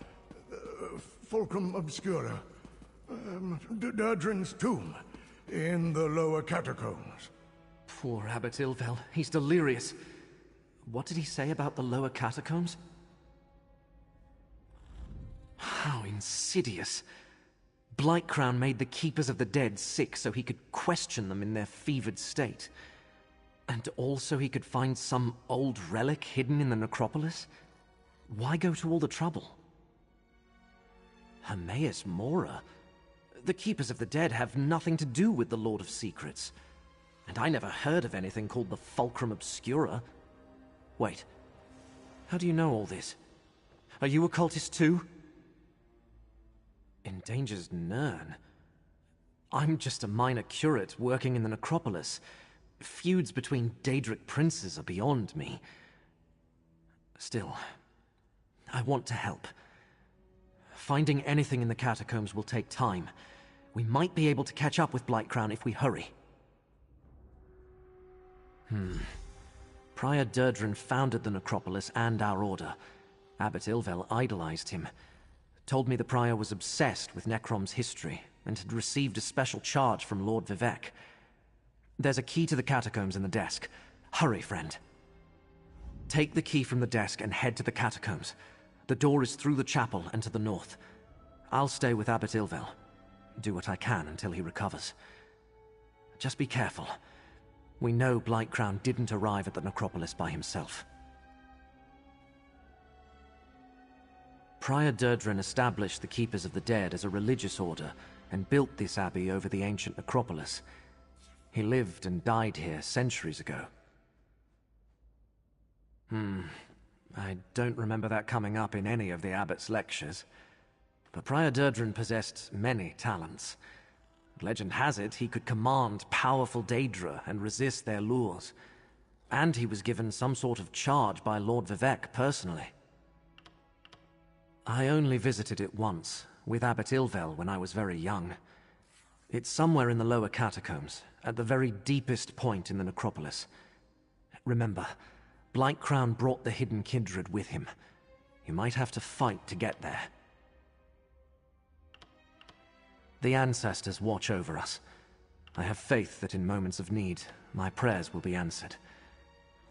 Fulcrum Obscura. Durdrin's tomb. In the lower catacombs. Poor Abbot Ilfhel. He's delirious. What did he say about the lower catacombs? How insidious. Blightcrown made the Keepers of the Dead sick so he could question them in their fevered state. And also he could find some old relic hidden in the necropolis? Why go to all the trouble? Hermaeus Mora? The Keepers of the Dead have nothing to do with the Lord of Secrets. And I never heard of anything called the Fulcrum Obscura. Wait, how do you know all this? Are you a cultist too? Endanger's Nern? I'm just a minor curate working in the necropolis. Feuds between Daedric princes are beyond me. Still, I want to help. Finding anything in the catacombs will take time. We might be able to catch up with Blightcrown if we hurry. Prior Durdren founded the necropolis and our order. Abbot Ilvel idolized him. Told me the Prior was obsessed with Nekrom's history and had received a special charge from Lord Vivec. There's a key to the catacombs in the desk. Hurry, friend. Take the key from the desk and head to the catacombs. The door is through the chapel and to the north. I'll stay with Abbot Ilvel. Do what I can until he recovers. Just be careful. We know Blightcrown didn't arrive at the necropolis by himself. Prior Durdren established the Keepers of the Dead as a religious order and built this abbey over the ancient necropolis. He lived and died here centuries ago. I don't remember that coming up in any of the abbot's lectures. But Prior Durdren possessed many talents. Legend has it he could command powerful Daedra and resist their lures. And he was given some sort of charge by Lord Vivec personally. I only visited it once, with Abbot Ilvel when I was very young. It's somewhere in the lower catacombs, at the very deepest point in the necropolis. Remember, Blightcrown brought the hidden kindred with him. You might have to fight to get there. The ancestors watch over us. I have faith that in moments of need, my prayers will be answered.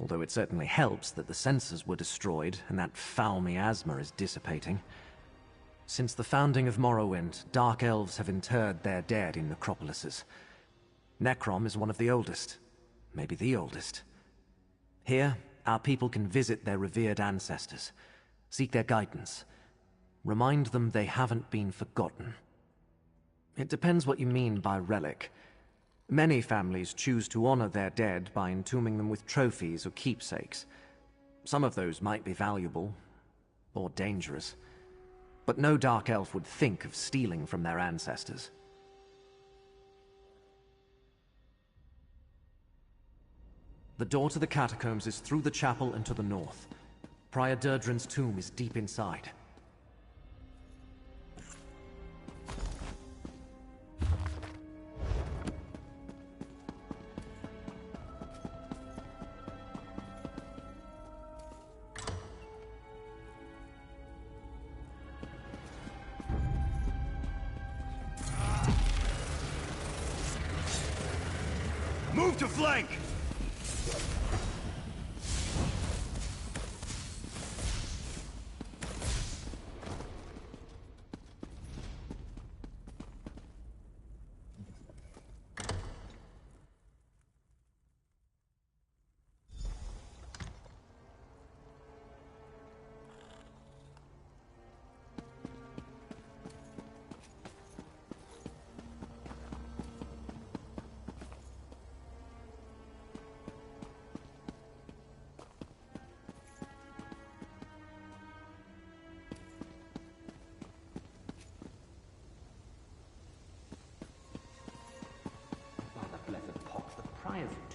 Although it certainly helps that the sensors were destroyed and that foul miasma is dissipating. Since the founding of Morrowind, Dark Elves have interred their dead in necropolises. Nekrom is one of the oldest, maybe the oldest. Here, our people can visit their revered ancestors, seek their guidance, remind them they haven't been forgotten. It depends what you mean by relic. Many families choose to honor their dead by entombing them with trophies or keepsakes. Some of those might be valuable, or dangerous. But no Dark Elf would think of stealing from their ancestors. The door to the catacombs is through the chapel and to the north. Prior Durdren's tomb is deep inside. Move to flank!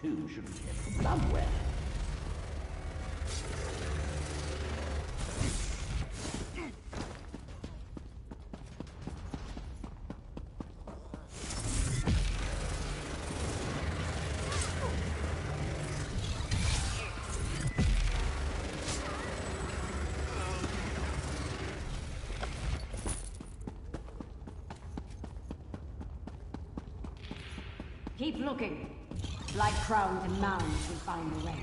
Two should be kept somewhere. Keep looking. Like crowns and mounds will find the way.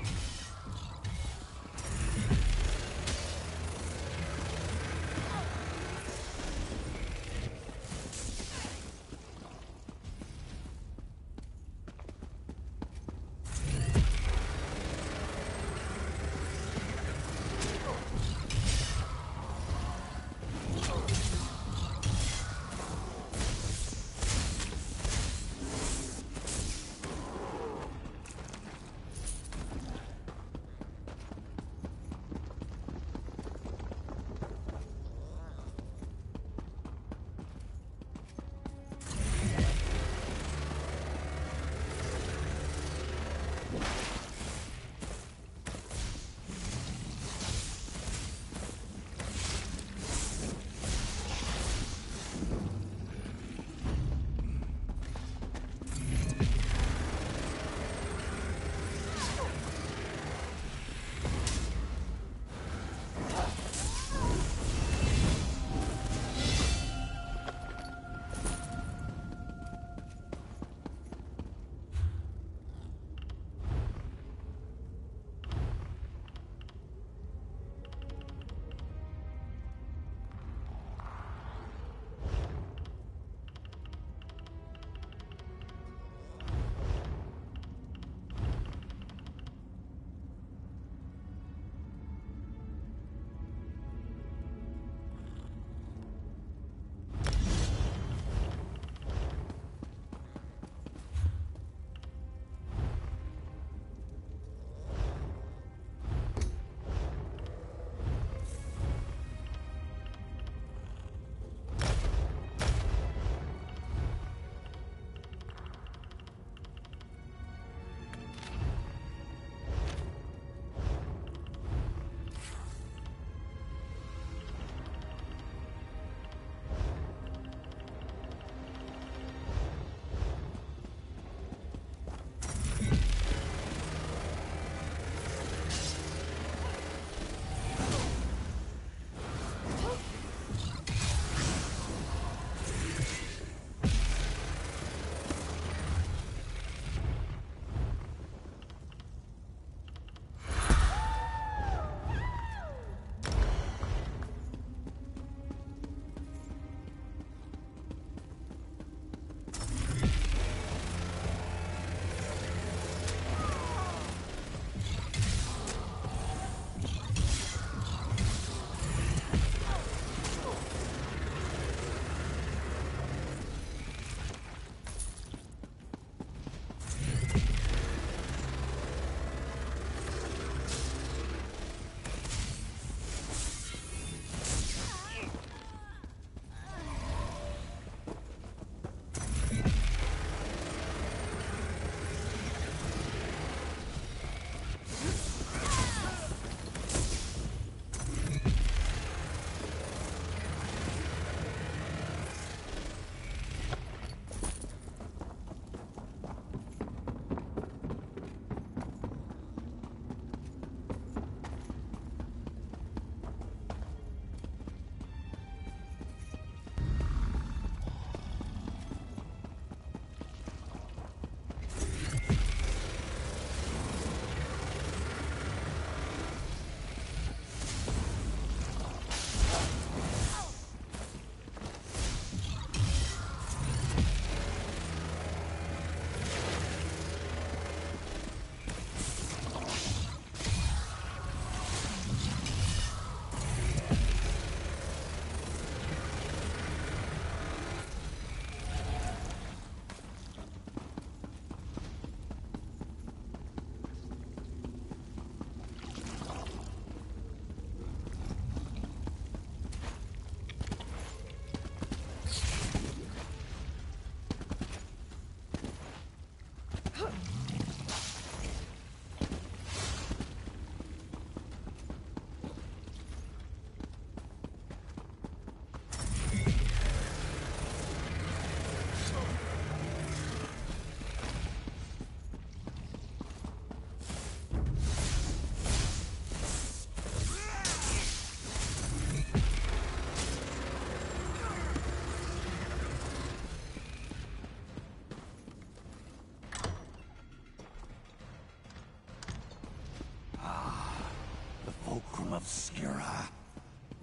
obscura.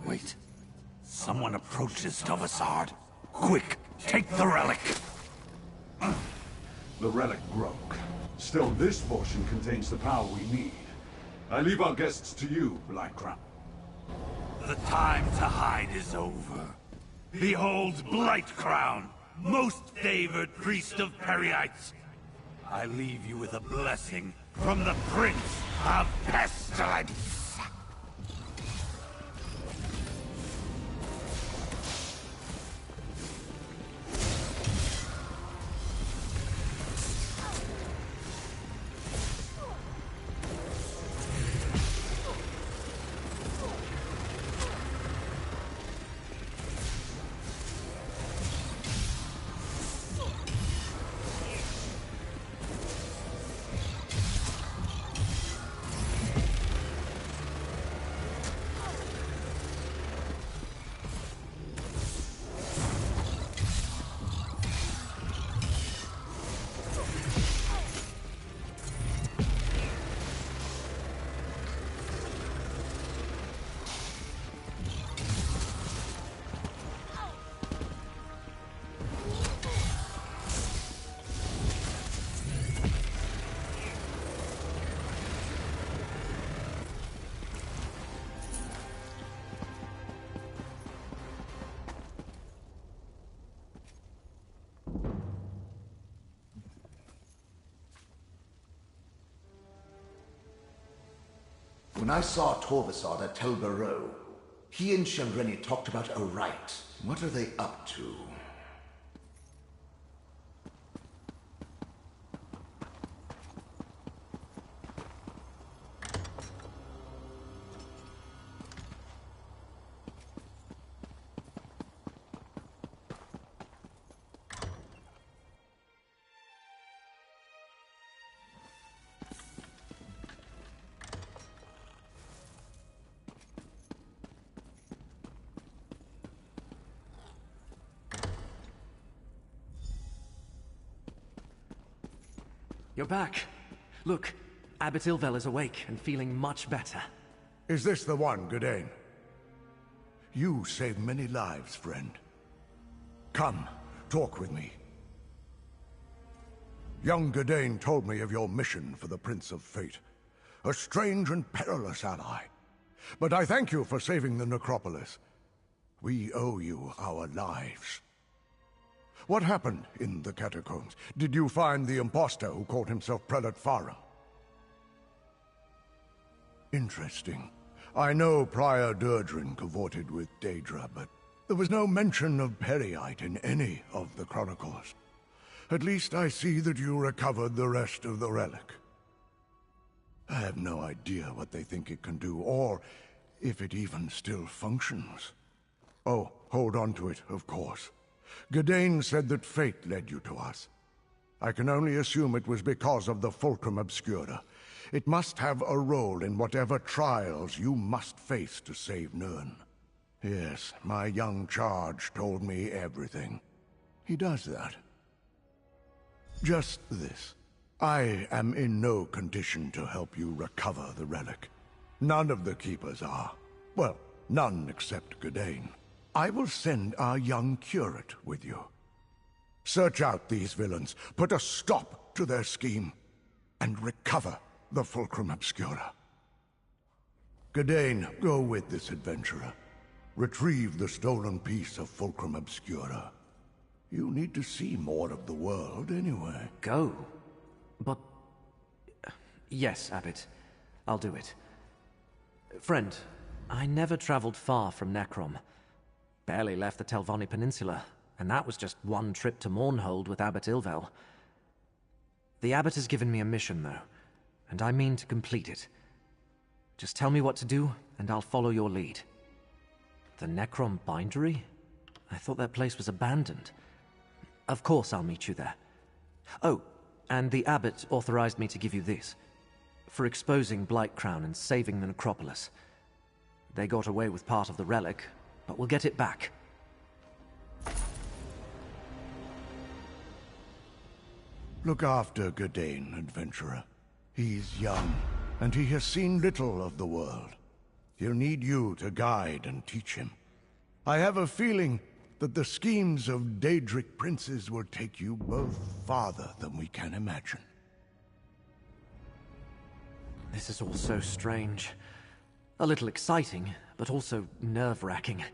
Wait. Someone approaches Tovasard. Quick, take the relic! The relic broke. Still, this portion contains the power we need. I leave our guests to you, Black Crown. The time to hide is over. Behold Blight Crown, most favored priest of Periites. I leave you with a blessing from the Prince of Pestilence. When I saw Torvasard at Tel Barrow, he and Shelreni talked about a rite. What are they up to? You're back. Look, Abbot Ilvel is awake and feeling much better. Is this the one, Gadain? You saved many lives, friend. Come, talk with me. Young Gadain told me of your mission for the Prince of Fate. A strange and perilous ally. But I thank you for saving the necropolis. We owe you our lives. What happened in the catacombs? Did you find the impostor who called himself Prelate Farum? Interesting. I know Prior Durdrin cavorted with Daedra, but there was no mention of Periite in any of the chronicles. At least I see that you recovered the rest of the relic. I have no idea what they think it can do, or if it even still functions. Oh, hold on to it, of course. Gadain said that fate led you to us. I can only assume it was because of the Fulcrum Obscura. It must have a role in whatever trials you must face to save Nirn. Yes, my young charge told me everything. He does that. Just this. I am in no condition to help you recover the relic. None of the Keepers are. Well, none except Gadain. I will send our young curate with you. Search out these villains, put a stop to their scheme, and recover the Fulcrum Obscura. Gadain, go with this adventurer. Retrieve the stolen piece of Fulcrum Obscura. You need to see more of the world anyway. Go? But... Yes, Abbot. I'll do it. Friend, I never traveled far from Nekrom. Barely left the Telvanni Peninsula, and that was just one trip to Mournhold with Abbot Ilvel. The Abbot has given me a mission, though, and I mean to complete it. Just tell me what to do, and I'll follow your lead. The Nekrom Bindery? I thought that place was abandoned. Of course I'll meet you there. Oh, and the Abbot authorized me to give you this, for exposing Blightcrown and saving the necropolis. They got away with part of the relic, but we'll get it back. Look after Gadain, adventurer. He's young, and he has seen little of the world. He'll need you to guide and teach him. I have a feeling that the schemes of Daedric princes will take you both farther than we can imagine. This is all so strange. A little exciting, but also nerve-wracking.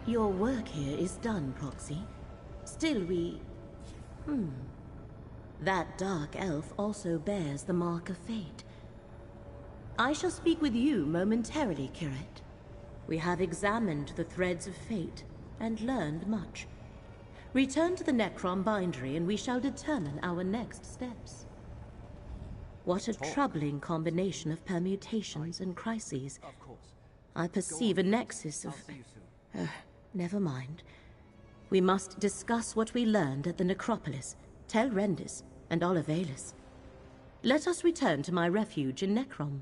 Your work here is done, Proxy. Still, That dark elf also bears the mark of fate. I shall speak with you momentarily, Curate. We have examined the threads of fate and learned much. Return to the Nekrom bindery and we shall determine our next steps. What a troubling combination of permutations and crises. I perceive a nexus of... never mind. We must discuss what we learned at the necropolis, Tel Rendis, and Olivalis. Let us return to my refuge in Nekrom.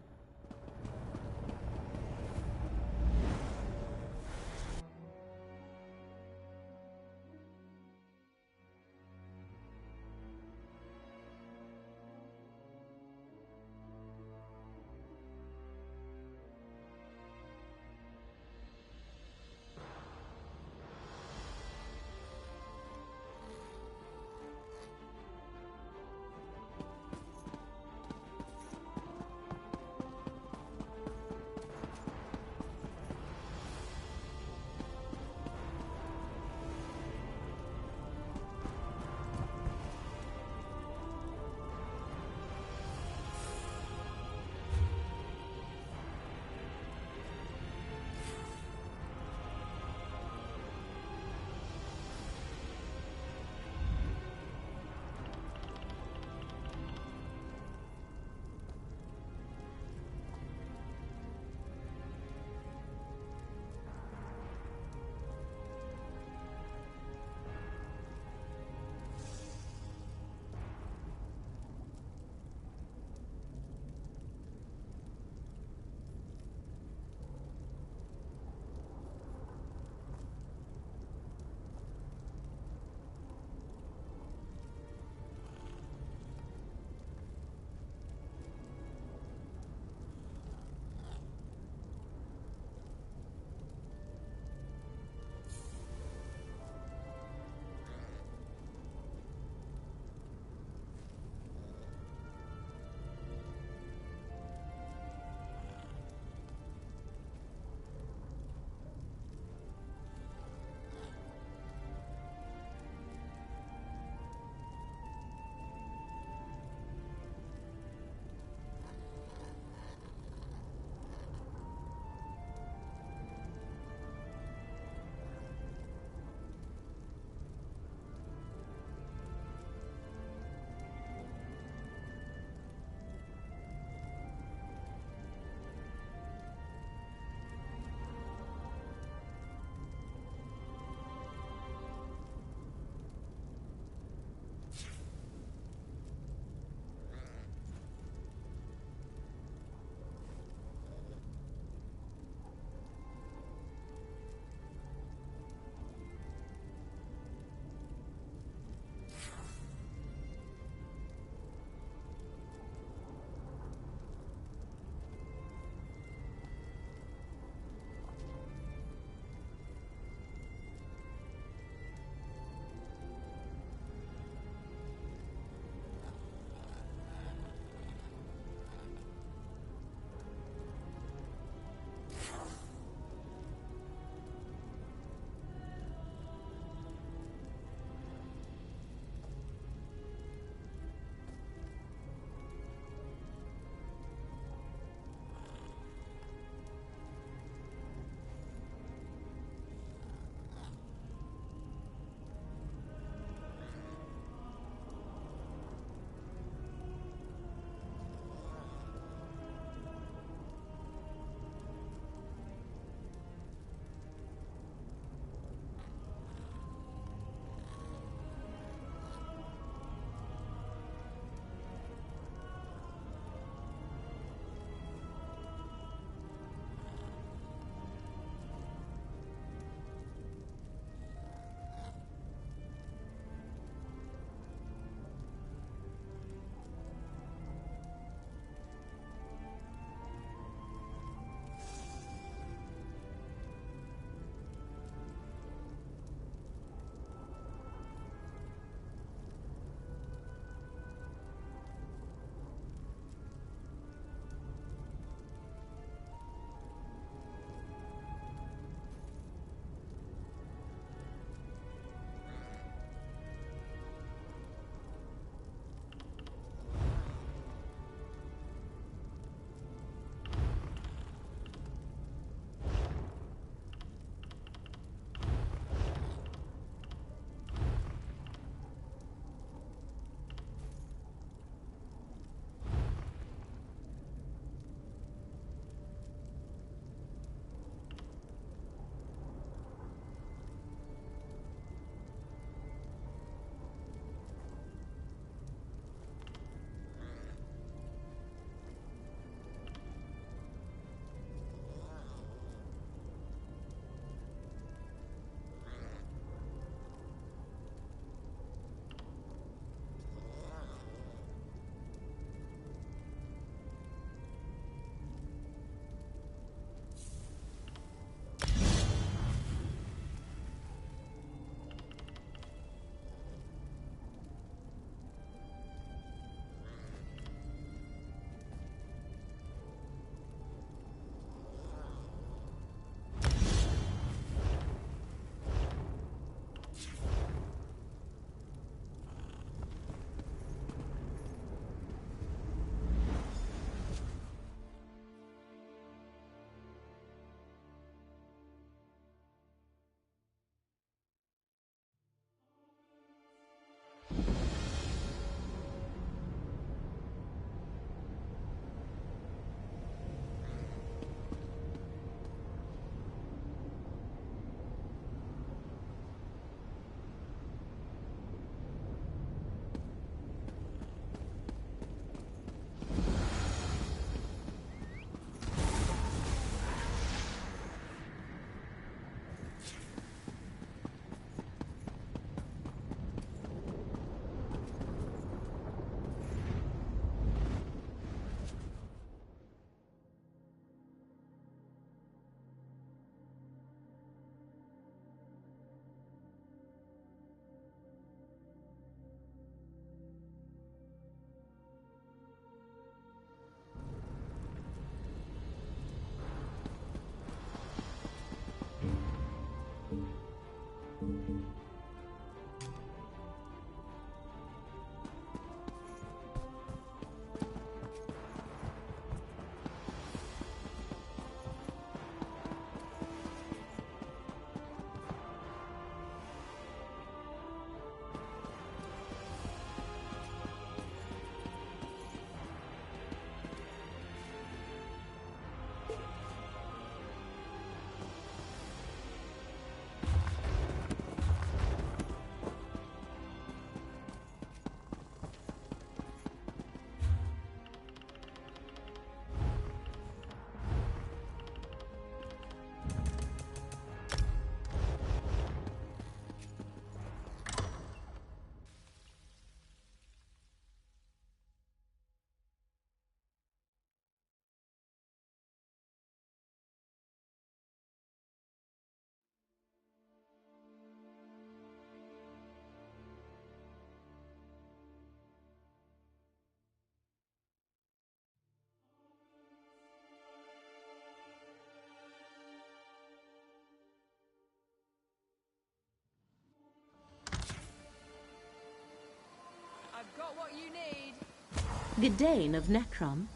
Gidane of Nekrom,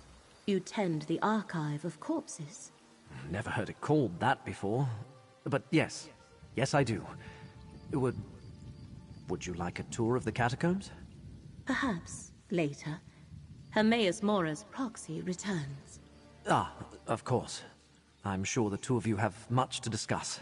you tend the archive of corpses. Never heard it called that before. But yes. Yes, I do. Would you like a tour of the catacombs? Perhaps, later, Hermaeus Mora's Proxy returns. Ah, of course. I'm sure the two of you have much to discuss.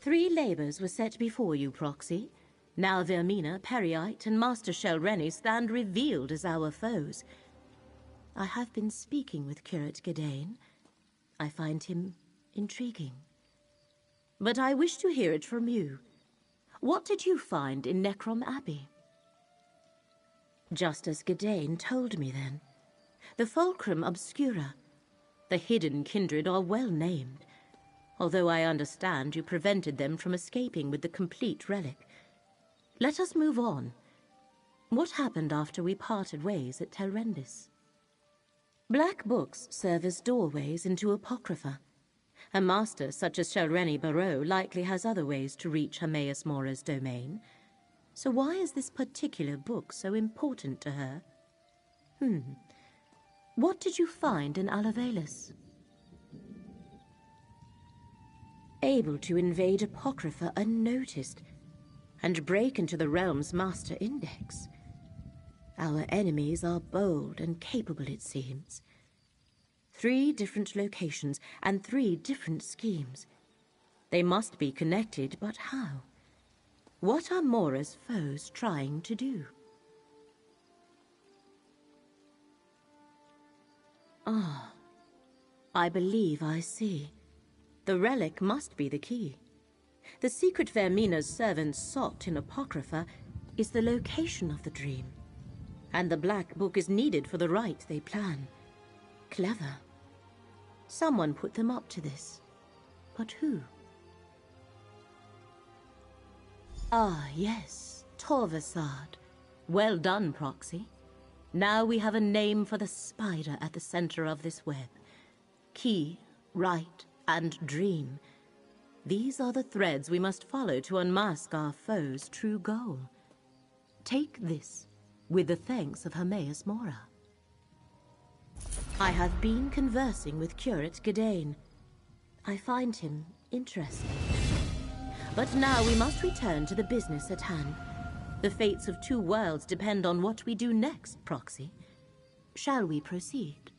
3 labors were set before you, Proxy. Now Vermina, Periite, and Master Shelreni stand revealed as our foes. I have been speaking with Curate Gidane. I find him intriguing. But I wish to hear it from you. What did you find in Nekrom Abbey? Just as Gidane told me then. The Fulcrum Obscura. The hidden kindred are well named, although I understand you prevented them from escaping with the complete relic. Let us move on. What happened after we parted ways at Telrendis? Black books serve as doorways into Apocrypha. A master such as Shelreni Barrow likely has other ways to reach Hermaeus Mora's domain. So why is this particular book so important to her? What did you find in Alavelis? Able to invade Apocrypha unnoticed and break into the realm's master index. Our enemies are bold and capable, it seems. 3 different locations and 3 different schemes. They must be connected, but how? What are Mora's foes trying to do? Ah, I believe I see. The relic must be the key. The secret Vermina's servants sought in Apocrypha is the location of the dream. And the Black Book is needed for the rite they plan. Clever. Someone put them up to this. But who? Ah, yes, Torvasad. Well done, Proxy. Now we have a name for the spider at the center of this web. Key, rite, and dream. These are the threads we must follow to unmask our foe's true goal. Take this, with the thanks of Hermaeus Mora. I have been conversing with Curate Gidane. I find him interesting. But now we must return to the business at hand. The fates of 2 worlds depend on what we do next, Proxy. Shall we proceed?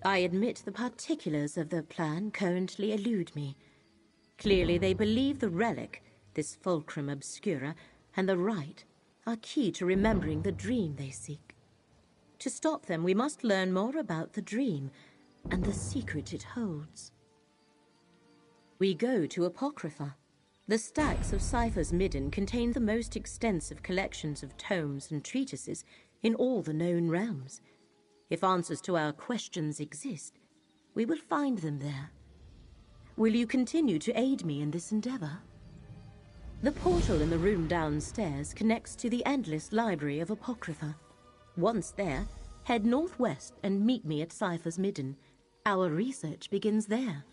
I admit the particulars of the plan currently elude me. Clearly they believe the relic, this Fulcrum Obscura, and the rite are key to remembering the dream they seek. To stop them, we must learn more about the dream and the secret it holds. We go to Apocrypha. The stacks of Cypher's Midden contain the most extensive collections of tomes and treatises in all the known realms. If answers to our questions exist, we will find them there. Will you continue to aid me in this endeavor? The portal in the room downstairs connects to the endless library of Apocrypha. Once there, head northwest and meet me at Cypher's Midden. Our research begins there.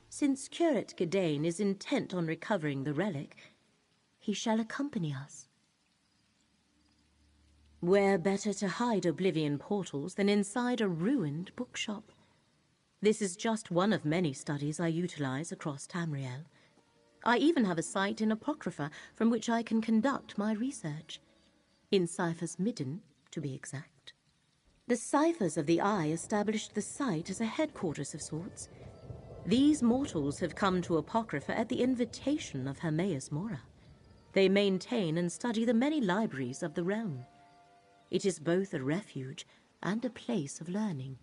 Since Curate Gidane is intent on recovering the relic, he shall accompany us. Where better to hide Oblivion portals than inside a ruined bookshop? This is just one of many studies I utilize across Tamriel. I even have a site in Apocrypha from which I can conduct my research. In Cypher's Midden, to be exact. The Ciphers of the Eye established the site as a headquarters of sorts. These mortals have come to Apocrypha at the invitation of Hermaeus Mora. They maintain and study the many libraries of the realm. It is both a refuge and a place of learning.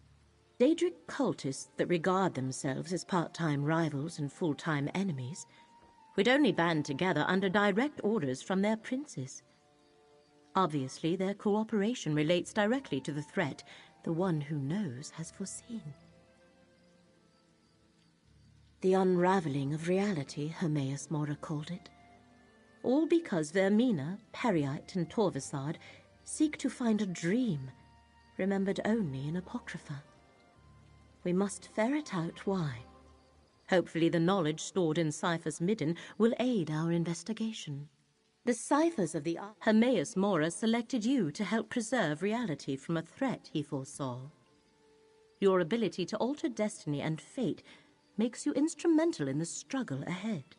Daedric cultists that regard themselves as part-time rivals and full-time enemies would only band together under direct orders from their princes. Obviously, their cooperation relates directly to the threat the one who knows has foreseen. The unraveling of reality, Hermaeus Mora called it. All because Vermina, Periite, and Torvasad seek to find a dream, remembered only in Apocrypha. We must ferret out why. Hopefully the knowledge stored in Cypher's Midden will aid our investigation. The ciphers of the Hermaeus Mora selected you to help preserve reality from a threat he foresaw. Your ability to alter destiny and fate makes you instrumental in the struggle ahead.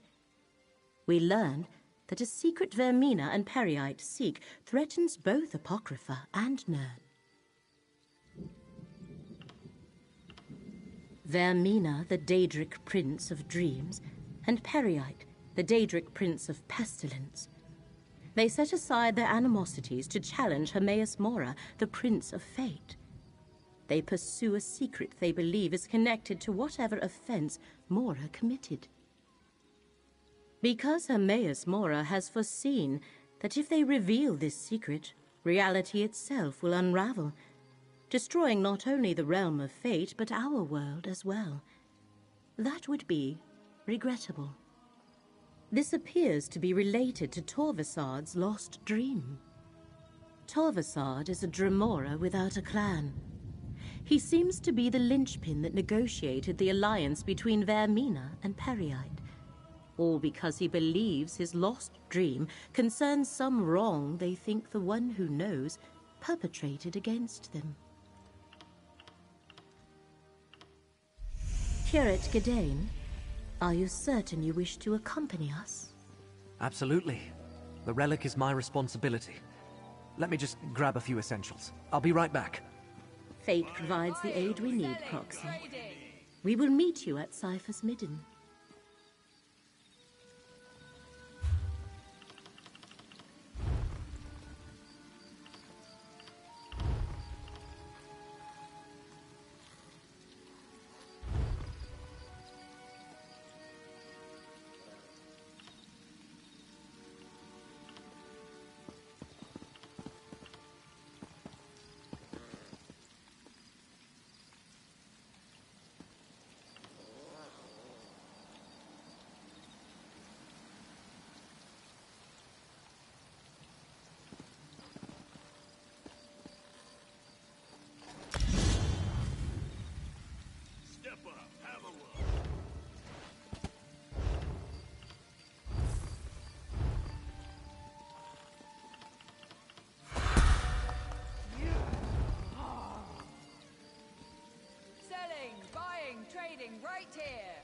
We learned that a secret Vermina and Periite seek threatens both Apocrypha and Nern. Vermina, the Daedric Prince of Dreams, and Periite, the Daedric Prince of Pestilence. They set aside their animosities to challenge Hermaeus Mora, the Prince of Fate. They pursue a secret they believe is connected to whatever offense Mora committed. Because Hermaeus Mora has foreseen that if they reveal this secret, reality itself will unravel, destroying not only the realm of fate, but our world as well. That would be regrettable. This appears to be related to Torvasad's lost dream. Torvasad is a Dremora without a clan. He seems to be the linchpin that negotiated the alliance between Vermina and Periite, all because he believes his lost dream concerns some wrong they think the one who knows perpetrated against them. Curate Gadain, are you certain you wish to accompany us? Absolutely. The relic is my responsibility. Let me just grab a few essentials. I'll be right back. Fate provides the aid we need, Proxy. We will meet you at Cypher's Midden. Trading right here.